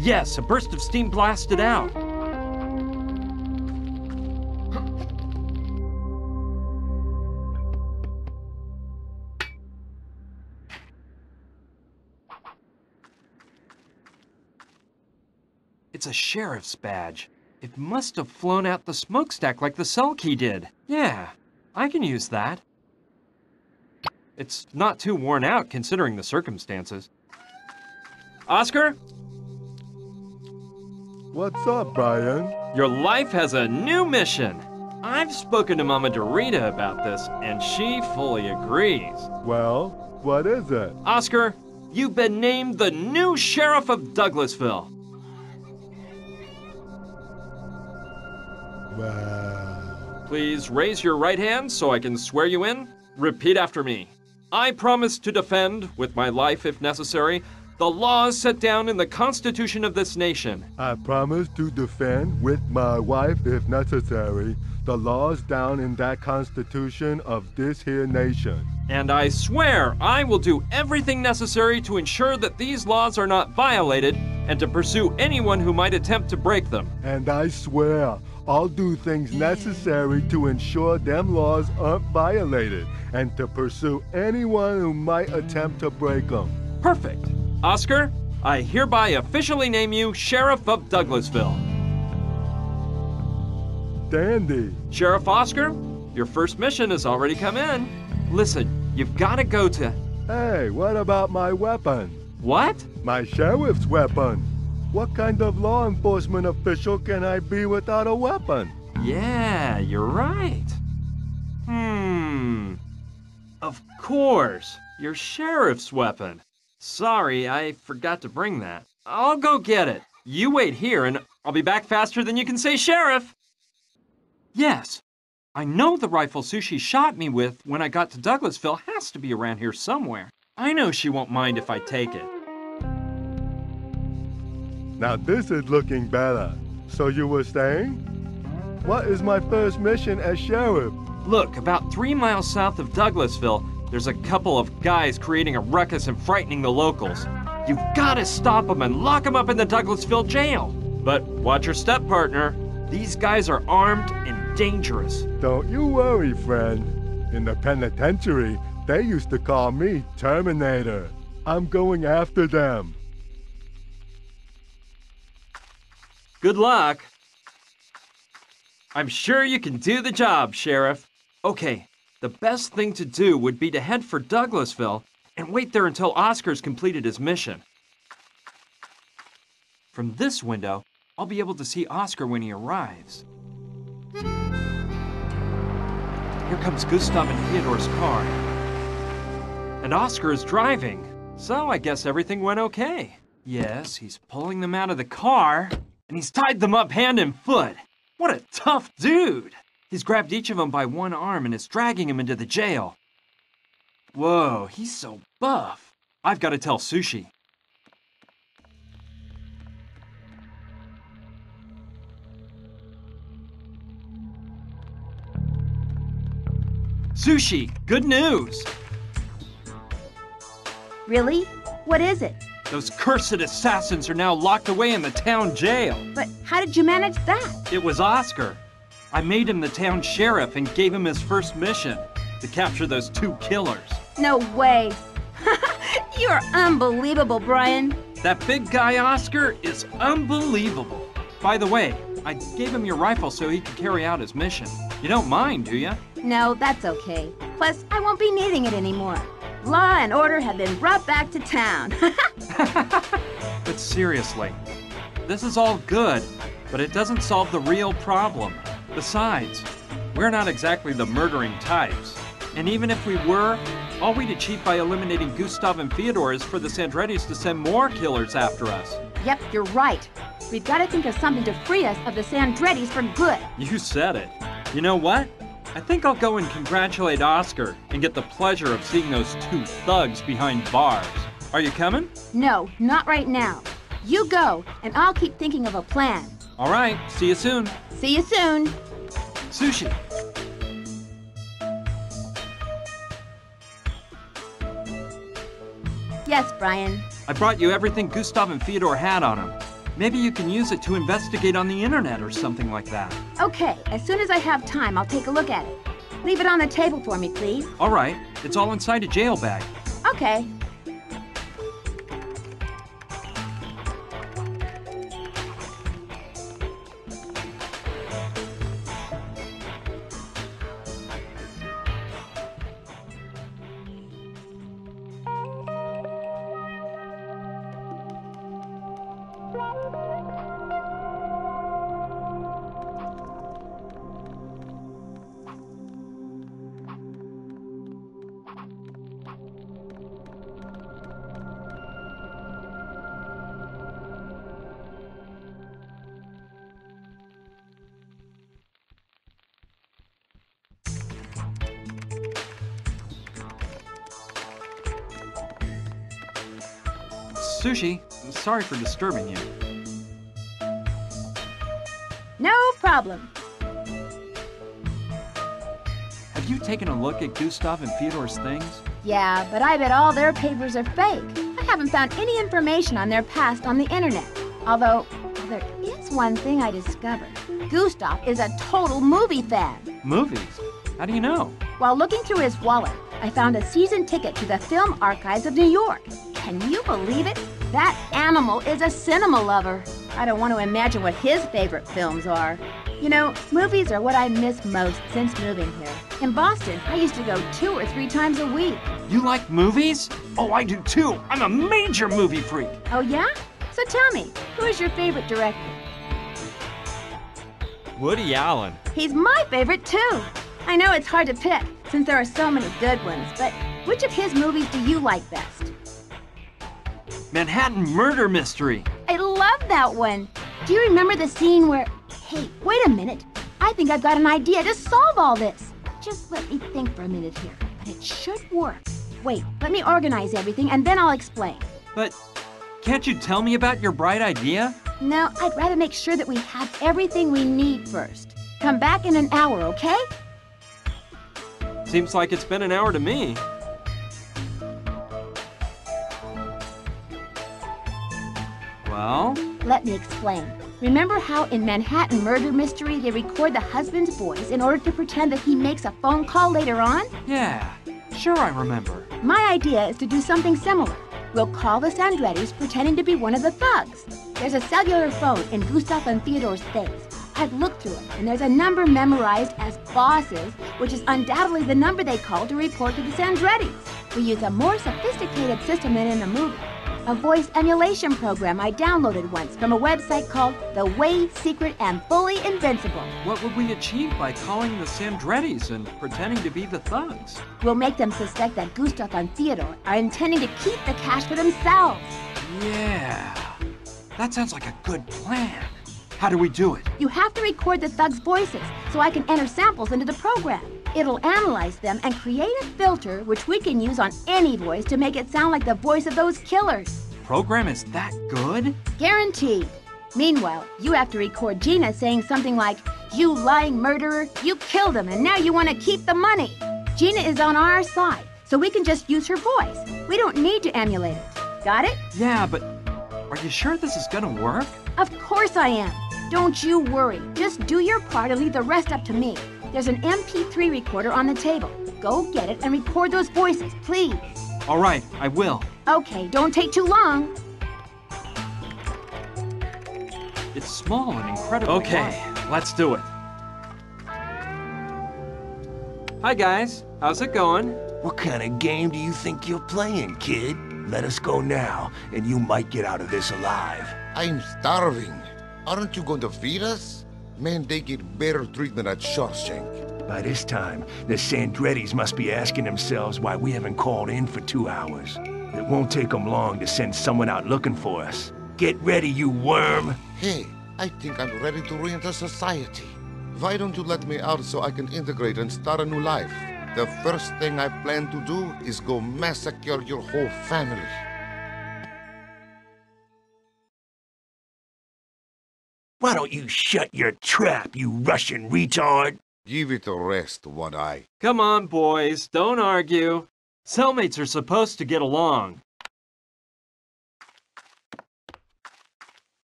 Yes, a burst of steam blasted out. It's a sheriff's badge. It must have flown out the smokestack like the Selkie did. Yeah, I can use that. It's not too worn out considering the circumstances. Oscar? What's up, Brian? Your life has a new mission. I've spoken to Mama Dorita about this, and she fully agrees. Well, what is it? Oscar, you've been named the new sheriff of Douglasville. Wow. Please raise your right hand so I can swear you in. Repeat after me. I promise to defend, with my life if necessary, the laws set down in the Constitution of this nation. I promise to defend, with my wife if necessary, the laws down in that Constitution of this here nation. And I swear I will do everything necessary to ensure that these laws are not violated and to pursue anyone who might attempt to break them. And I swear I'll do things necessary to ensure them laws aren't violated and to pursue anyone who might attempt to break them. Perfect. Oscar, I hereby officially name you Sheriff of Douglasville. Dandy. Sheriff Oscar, your first mission has already come in. Listen, you've got to go to... Hey, what about my weapon? What? My sheriff's weapon. What kind of law enforcement official can I be without a weapon? Yeah, you're right. Of course, your sheriff's weapon. Sorry, I forgot to bring that. I'll go get it. You wait here and I'll be back faster than you can say sheriff. Yes, I know the rifle Sushi shot me with when I got to Douglasville has to be around here somewhere. I know she won't mind if I take it. Now this is looking better. So you were saying? What is my first mission as sheriff? Look, about 3 miles south of Douglasville, There's a couple of guys creating a ruckus and frightening the locals. You've got to stop them and lock them up in the Douglasville jail. But watch your step, partner. These guys are armed and dangerous. Don't you worry, friend. In the penitentiary, they used to call me Terminator. I'm going after them. Good luck. I'm sure you can do the job, Sheriff. Okay, the best thing to do would be to head for Douglasville and wait there until Oscar's completed his mission. From this window, I'll be able to see Oscar when he arrives. Here comes Gustav and Theodore's car. And Oscar is driving, so I guess everything went okay. Yes, he's pulling them out of the car, and he's tied them up hand and foot. What a tough dude! He's grabbed each of them by one arm and is dragging him into the jail. Whoa, he's so buff. I've got to tell Sushi. Sushi, good news! Really? What is it? Those cursed assassins are now locked away in the town jail. But how did you manage that? It was Oscar. I made him the town sheriff and gave him his first mission, to capture those two killers. No way. You're unbelievable, Brian. That big guy Oscar is unbelievable. By the way, I gave him your rifle so he could carry out his mission. You don't mind, do you? No, that's okay. Plus, I won't be needing it anymore. Law and order have been brought back to town. But seriously, this is all good, but it doesn't solve the real problem. Besides, we're not exactly the murdering types. And even if we were, all we'd achieve by eliminating Gustav and Theodore is for the Sandrettis to send more killers after us. Yep, you're right. We've got to think of something to free us of the Sandrettis for good. You said it. You know what? I think I'll go and congratulate Oscar and get the pleasure of seeing those two thugs behind bars. Are you coming? No, not right now. You go, and I'll keep thinking of a plan. All right, see you soon. See you soon. Sushi. Yes, Brian. I brought you everything Gustav and Theodore had on them. Maybe you can use it to investigate on the internet or something like that. Okay, as soon as I have time, I'll take a look at it. Leave it on the table for me, please. All right, it's all inside a jail bag. Okay. Sushi, sorry for disturbing you. No problem. Have you taken a look at Gustav and Theodore's things? Yeah, but I bet all their papers are fake. I haven't found any information on their past on the internet. Although, there is one thing I discovered. Gustav is a total movie fan. Movies? How do you know? While looking through his wallet, I found a season ticket to the Film Archives of New York. Can you believe it? That animal is a cinema lover. I don't want to imagine what his favorite films are. You know, movies are what I miss most since moving here. In Boston, I used to go 2 or 3 times a week. You like movies? Oh, I do too. I'm a major movie freak. Oh yeah? So tell me, who is your favorite director? Woody Allen. He's my favorite too. I know it's hard to pick, since there are so many good ones, but which of his movies do you like best? Manhattan Murder Mystery. I love that one. Do you remember the scene where... Hey, wait a minute. I think I've got an idea to solve all this. Just let me think for a minute here, but it should work. Wait, let me organize everything and then I'll explain. But can't you tell me about your bright idea? No, I'd rather make sure that we have everything we need first. Come back in an hour, okay? Seems like it's been an hour to me. Well? Let me explain. Remember how in Manhattan Murder Mystery they record the husband's voice in order to pretend that he makes a phone call later on? Yeah, sure I remember. My idea is to do something similar. We'll call the Sandrettis pretending to be one of the thugs. There's a cellular phone in Gustav and Theodore's face. I've looked through it, and there's a number memorized as bosses, which is undoubtedly the number they called to report to the Sandrettis. We use a more sophisticated system than in the movie. A voice emulation program I downloaded once from a website called The Way, Secret, and Fully Invincible. What would we achieve by calling the Sandrettis and pretending to be the thugs? We'll make them suspect that Gustav and Theodore are intending to keep the cash for themselves. Yeah, that sounds like a good plan. How do we do it? You have to record the thugs' voices so I can enter samples into the program. It'll analyze them and create a filter which we can use on any voice to make it sound like the voice of those killers. Program is that good? Guaranteed. Meanwhile, you have to record Gina saying something like, "You lying murderer, you killed him and now you want to keep the money." Gina is on our side, so we can just use her voice. We don't need to emulate it. Got it? Yeah, but are you sure this is gonna work? Of course I am. Don't you worry. Just do your part and leave the rest up to me. There's an MP3 recorder on the table. Go get it and record those voices, please. All right, I will. Okay, don't take too long. It's small and incredibly Okay, let's do it. Hi guys, how's it going? What kind of game do you think you're playing, kid? Let us go now, and you might get out of this alive. I'm starving. Aren't you going to feed us? Man, they get better treatment at Shawshank. By this time, the Sandrettis must be asking themselves why we haven't called in for 2 hours. It won't take them long to send someone out looking for us. Get ready, you worm! Hey, I think I'm ready to re-enter society. Why don't you let me out so I can integrate and start a new life? The first thing I plan to do is go massacre your whole family. Why don't you shut your trap, you Russian retard? Give it a rest, One Eye. Come on, boys, don't argue. Cellmates are supposed to get along.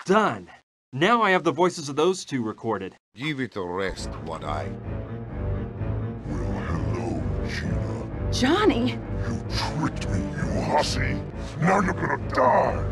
Done. Now I have the voices of those two recorded. Give it a rest, One Eye. Well, hello, Gina. Johnny! You tricked me, you hussy. Now you're gonna die.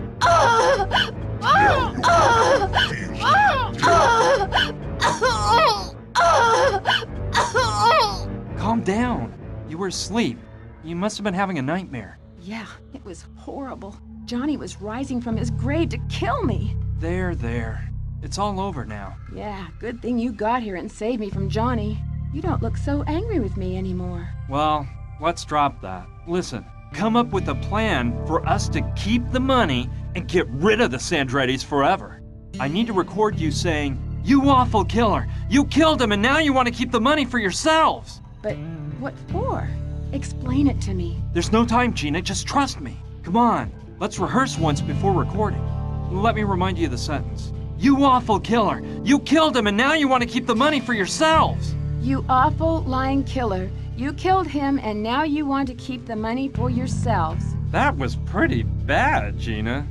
Calm down. You were asleep. You must have been having a nightmare. Yeah, it was horrible. Johnny was rising from his grave to kill me. There. It's all over now. Yeah, good thing you got here and saved me from Johnny. You don't look so angry with me anymore. Well, let's drop that. Listen, come up with a plan for us to keep the money and get rid of the Sandrettis forever. I need to record you saying, "You awful killer! You killed him and now you want to keep the money for yourselves!" But what for? Explain it to me. There's no time, Gina. Just trust me. Come on, let's rehearse once before recording. Let me remind you of the sentence. "You awful killer! You killed him and now you want to keep the money for yourselves!" You awful lying killer. You killed him and now you want to keep the money for yourselves. That was pretty bad, Gina.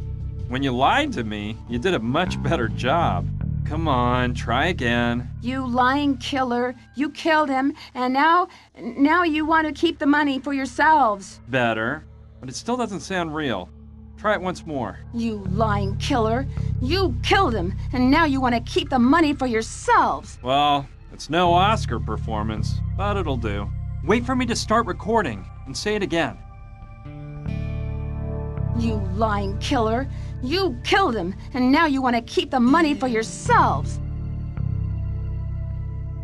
When you lied to me, you did a much better job. Come on, try again. You lying killer. You killed him and now you want to keep the money for yourselves. Better, but it still doesn't sound real. Try it once more. You lying killer. You killed him and now you want to keep the money for yourselves. Well, it's no Oscar performance, but it'll do. Wait for me to start recording and say it again. You lying killer. You killed him, and now you want to keep the money for yourselves.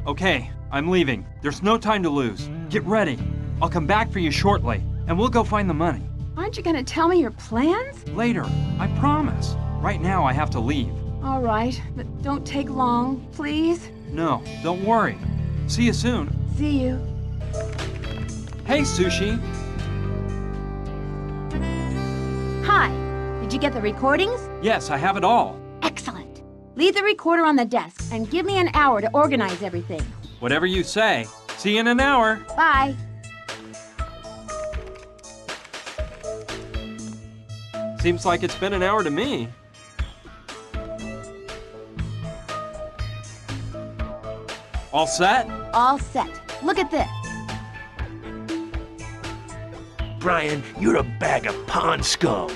Okay, I'm leaving. There's no time to lose. Get ready. I'll come back for you shortly, and we'll go find the money. Aren't you going to tell me your plans? Later, I promise. Right now, I have to leave. All right, but don't take long, please. No, don't worry. See you soon. See you. Hey, Sushi. Hi. Did you get the recordings? Yes, I have it all. Excellent. Leave the recorder on the desk and give me an hour to organize everything. Whatever you say. See you in an hour. Bye. Seems like it's been an hour to me. All set? All set. Look at this. Brian, you're a bag of pond scum.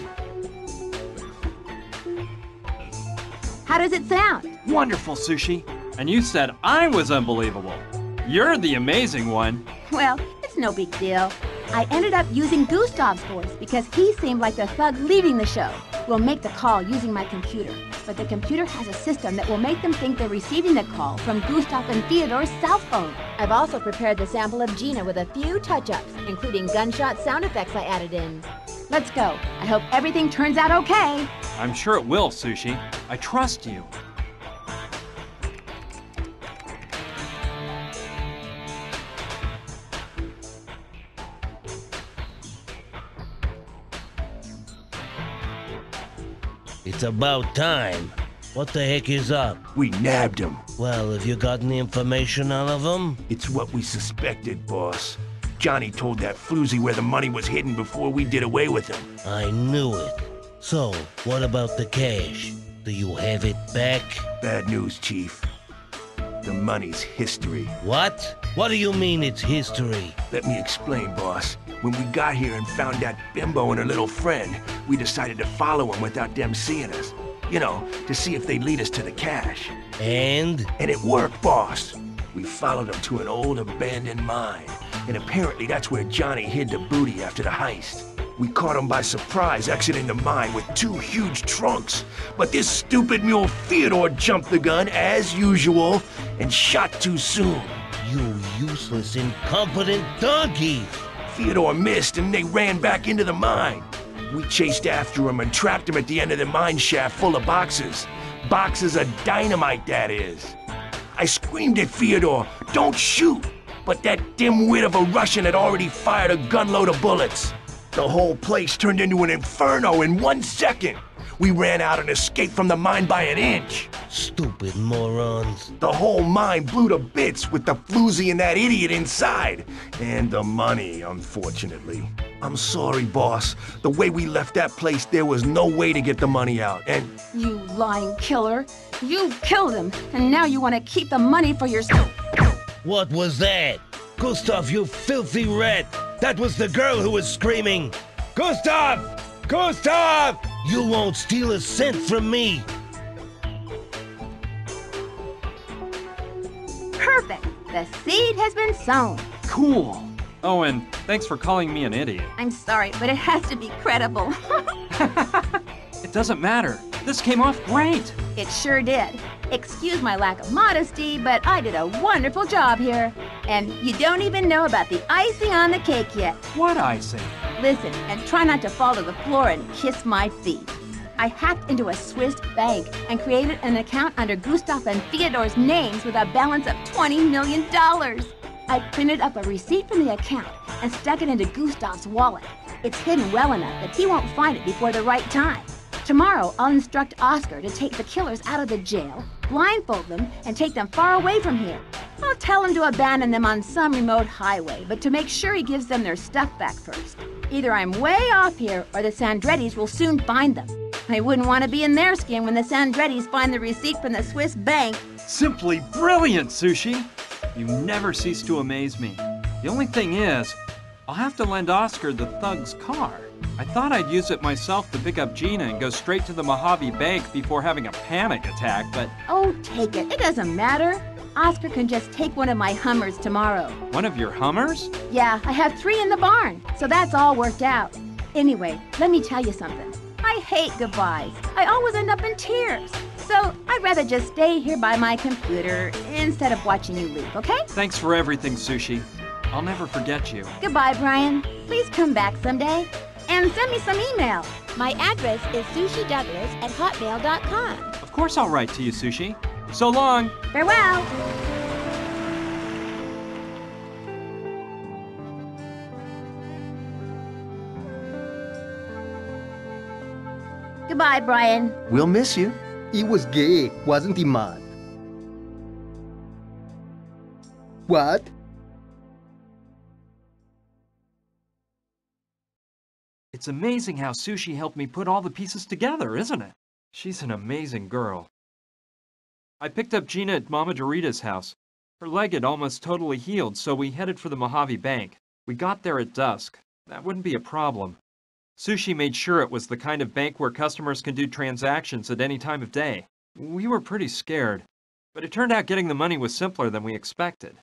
How does it sound? Wonderful, Sushi. And you said I was unbelievable. You're the amazing one. Well, it's no big deal. I ended up using Gustav's voice because he seemed like the thug leading the show. We'll make the call using my computer, but the computer has a system that will make them think they're receiving the call from Gustav and Theodore's cell phone. I've also prepared the sample of Gina with a few touch-ups, including gunshot sound effects I added in. Let's go. I hope everything turns out okay. I'm sure it will, Sushi. I trust you. It's about time. What the heck is up? We nabbed him. Well, have you gotten the information out of him? It's what we suspected, boss. Johnny told that floozy where the money was hidden before we did away with him. I knew it. So, what about the cash? Do you have it back? Bad news, Chief. The money's history. What? What do you mean it's history? Let me explain, boss. When we got here and found that bimbo and her little friend, we decided to follow them without them seeing us. You know, to see if they'd lead us to the cash. And? And it worked, boss. We followed them to an old abandoned mine. And apparently that's where Johnny hid the booty after the heist. We caught him by surprise exiting the mine with 2 huge trunks. But this stupid mule Theodore jumped the gun, as usual, and shot too soon. You useless, incompetent donkey! Theodore missed and they ran back into the mine. We chased after him and trapped him at the end of the mine shaft full of boxes. Boxes of dynamite, that is. I screamed at Theodore, "Don't shoot!" But that dimwit of a Russian had already fired a gunload of bullets. The whole place turned into an inferno in 1 second. We ran out and escaped from the mine by an inch. Stupid morons. The whole mine blew to bits with the floozy and that idiot inside. And the money, unfortunately. I'm sorry, boss. The way we left that place, there was no way to get the money out, and... You lying killer. You killed him, and now you want to keep the money for yourself. What was that? Gustav, you filthy rat! That was the girl who was screaming! Gustav! Gustav! You won't steal a cent from me! Perfect. The seed has been sown. Cool. Oh, and thanks for calling me an idiot. I'm sorry, but it has to be credible. It doesn't matter. This came off great. It sure did. Excuse my lack of modesty, but I did a wonderful job here. And you don't even know about the icing on the cake yet. What icing? Listen, and try not to fall to the floor and kiss my feet. I hacked into a Swiss bank and created an account under Gustav and Theodore's names with a balance of $20 million. I printed up a receipt from the account and stuck it into Gustav's wallet. It's hidden well enough that he won't find it before the right time. Tomorrow, I'll instruct Oscar to take the killers out of the jail, blindfold them, and take them far away from here. I'll tell him to abandon them on some remote highway, but to make sure he gives them their stuff back first. Either I'm way off here, or the Sandrettis will soon find them. I wouldn't want to be in their skin when the Sandrettis find the receipt from the Swiss bank. Simply brilliant, Sushi! You never cease to amaze me. The only thing is, I'll have to lend Oscar the thug's car. I thought I'd use it myself to pick up Gina and go straight to the Mojave Bank before having a panic attack, but... Oh, take it. It doesn't matter. Oscar can just take one of my Hummers tomorrow. One of your Hummers? Yeah, I have 3 in the barn, so that's all worked out. Anyway, let me tell you something. I hate goodbyes. I always end up in tears. So I'd rather just stay here by my computer instead of watching you leave, okay? Thanks for everything, Sushi. I'll never forget you. Goodbye, Brian. Please come back someday. And send me some email. My address is sushidouglas@hotmail.com. Of course I'll write to you, Sushi. So long. Farewell. Goodbye, Brian. We'll miss you. He was gay, wasn't he, Matt? What? It's amazing how Sushi helped me put all the pieces together, isn't it? She's an amazing girl. I picked up Gina at Mama Dorita's house. Her leg had almost totally healed, so we headed for the Mojave Bank. We got there at dusk. That wouldn't be a problem. Sushi made sure it was the kind of bank where customers can do transactions at any time of day. We were pretty scared, but it turned out getting the money was simpler than we expected.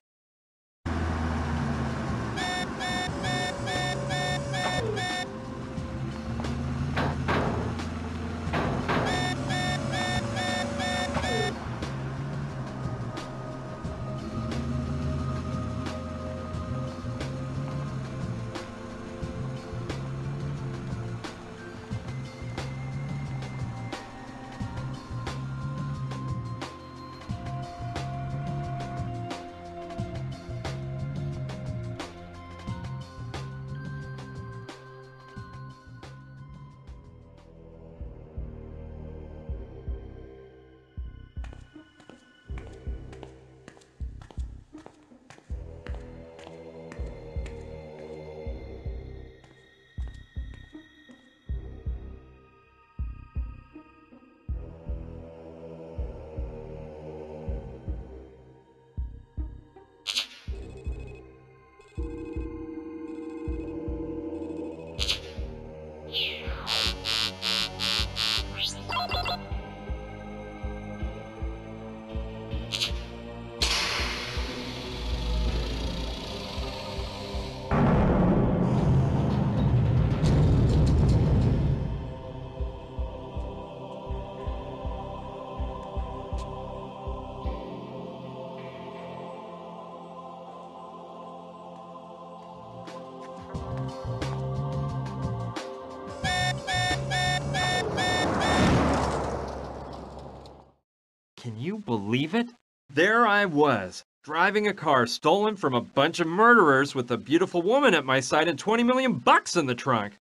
Can you believe it? There I was, driving a car stolen from a bunch of murderers with a beautiful woman at my side and 20 million bucks in the trunk.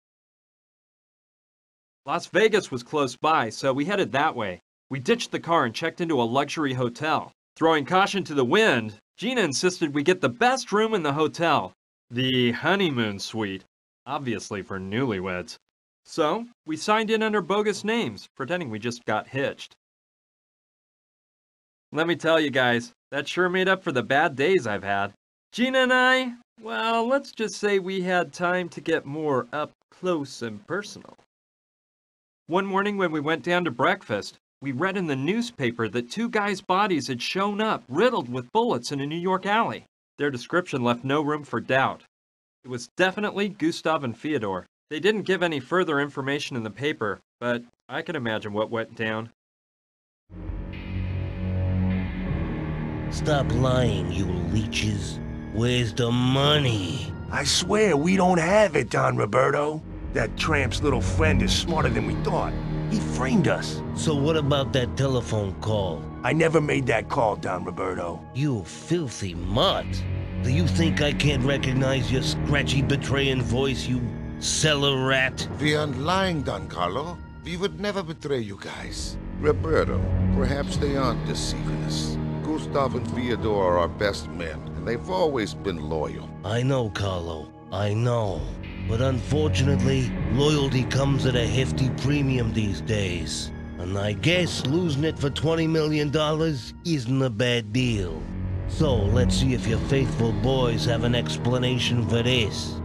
Las Vegas was close by, so we headed that way. We ditched the car and checked into a luxury hotel. Throwing caution to the wind, Gina insisted we get the best room in the hotel. The honeymoon suite, obviously for newlyweds. So, we signed in under bogus names, pretending we just got hitched. Let me tell you guys, that sure made up for the bad days I've had. Gina and I, well, let's just say we had time to get more up close and personal. One morning when we went down to breakfast, we read in the newspaper that 2 guys' bodies had shown up riddled with bullets in a New York alley. Their description left no room for doubt. It was definitely Gustav and Fyodor. They didn't give any further information in the paper, but I can imagine what went down. Stop lying, you leeches. Where's the money? I swear we don't have it, Don Roberto. That tramp's little friend is smarter than we thought. He framed us. So what about that telephone call? I never made that call, Don Roberto. You filthy mutt. Do you think I can't recognize your scratchy betraying voice, you cellar rat? We aren't lying, Don Carlo. We would never betray you guys. Roberto, perhaps they aren't deceiving us. Gustav and Fyodor are our best men, and they've always been loyal. I know, Carlo. I know. But unfortunately, loyalty comes at a hefty premium these days. And I guess losing it for $20 million isn't a bad deal. So let's see if your faithful boys have an explanation for this.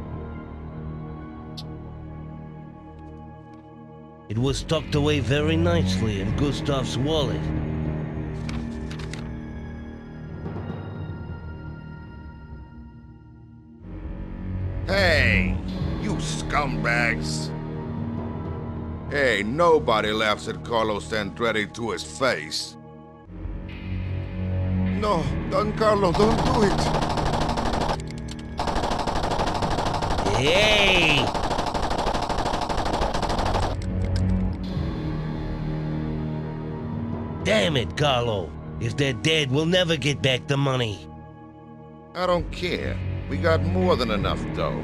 It was tucked away very nicely in Gustav's wallet. Hey, you scumbags! Hey, nobody laughs at Carlos Andretti to his face. No, Don Carlo, don't do it! Hey! Damn it, Carlo. If they're dead, we'll never get back the money. I don't care. We got more than enough dough.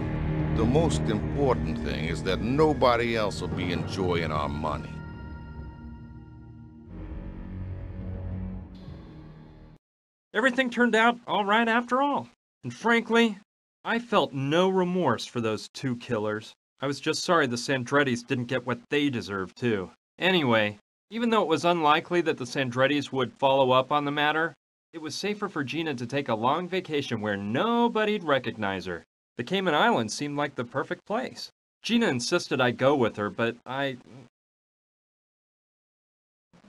The most important thing is that nobody else will be enjoying our money. Everything turned out all right after all. And frankly, I felt no remorse for those 2 killers. I was just sorry the Sandrettis didn't get what they deserved too. Anyway, even though it was unlikely that the Sandrettis would follow up on the matter, It was safer for Gina to take a long vacation where nobody'd recognize her. The Cayman Islands seemed like the perfect place. Gina insisted I go with her, but well,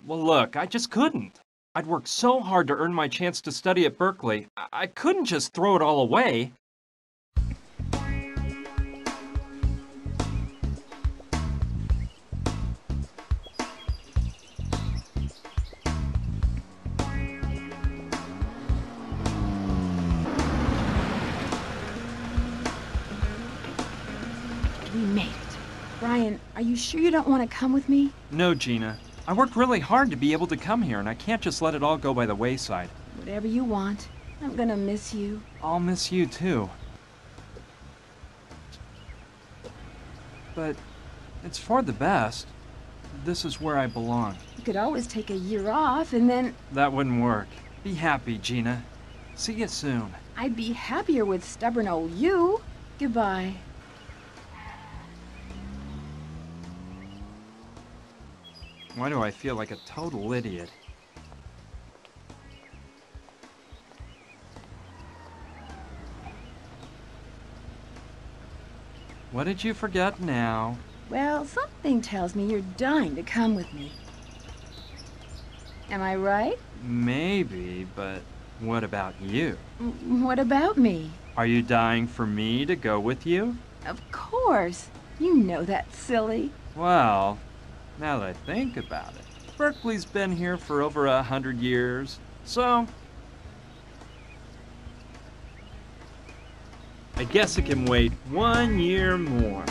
look, I just couldn't. I'd worked so hard to earn my chance to study at Berkeley. I couldn't just throw it all away. We made it. Brian, are you sure you don't want to come with me? No, Gina. I worked really hard to be able to come here, and I can't just let it all go by the wayside. Whatever you want. I'm gonna miss you. I'll miss you, too. But it's for the best. This is where I belong. You could always take a year off and then... That wouldn't work. Be happy, Gina. See you soon. I'd be happier with stubborn old you. Goodbye. Why do I feel like a total idiot? What did you forget now? Well, something tells me you're dying to come with me. Am I right? Maybe, but what about you? What about me? Are you dying for me to go with you? Of course. You know that's silly. Well, now that I think about it, Berkeley's been here for over 100 years, so I guess it can wait 1 year more.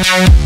Runaway.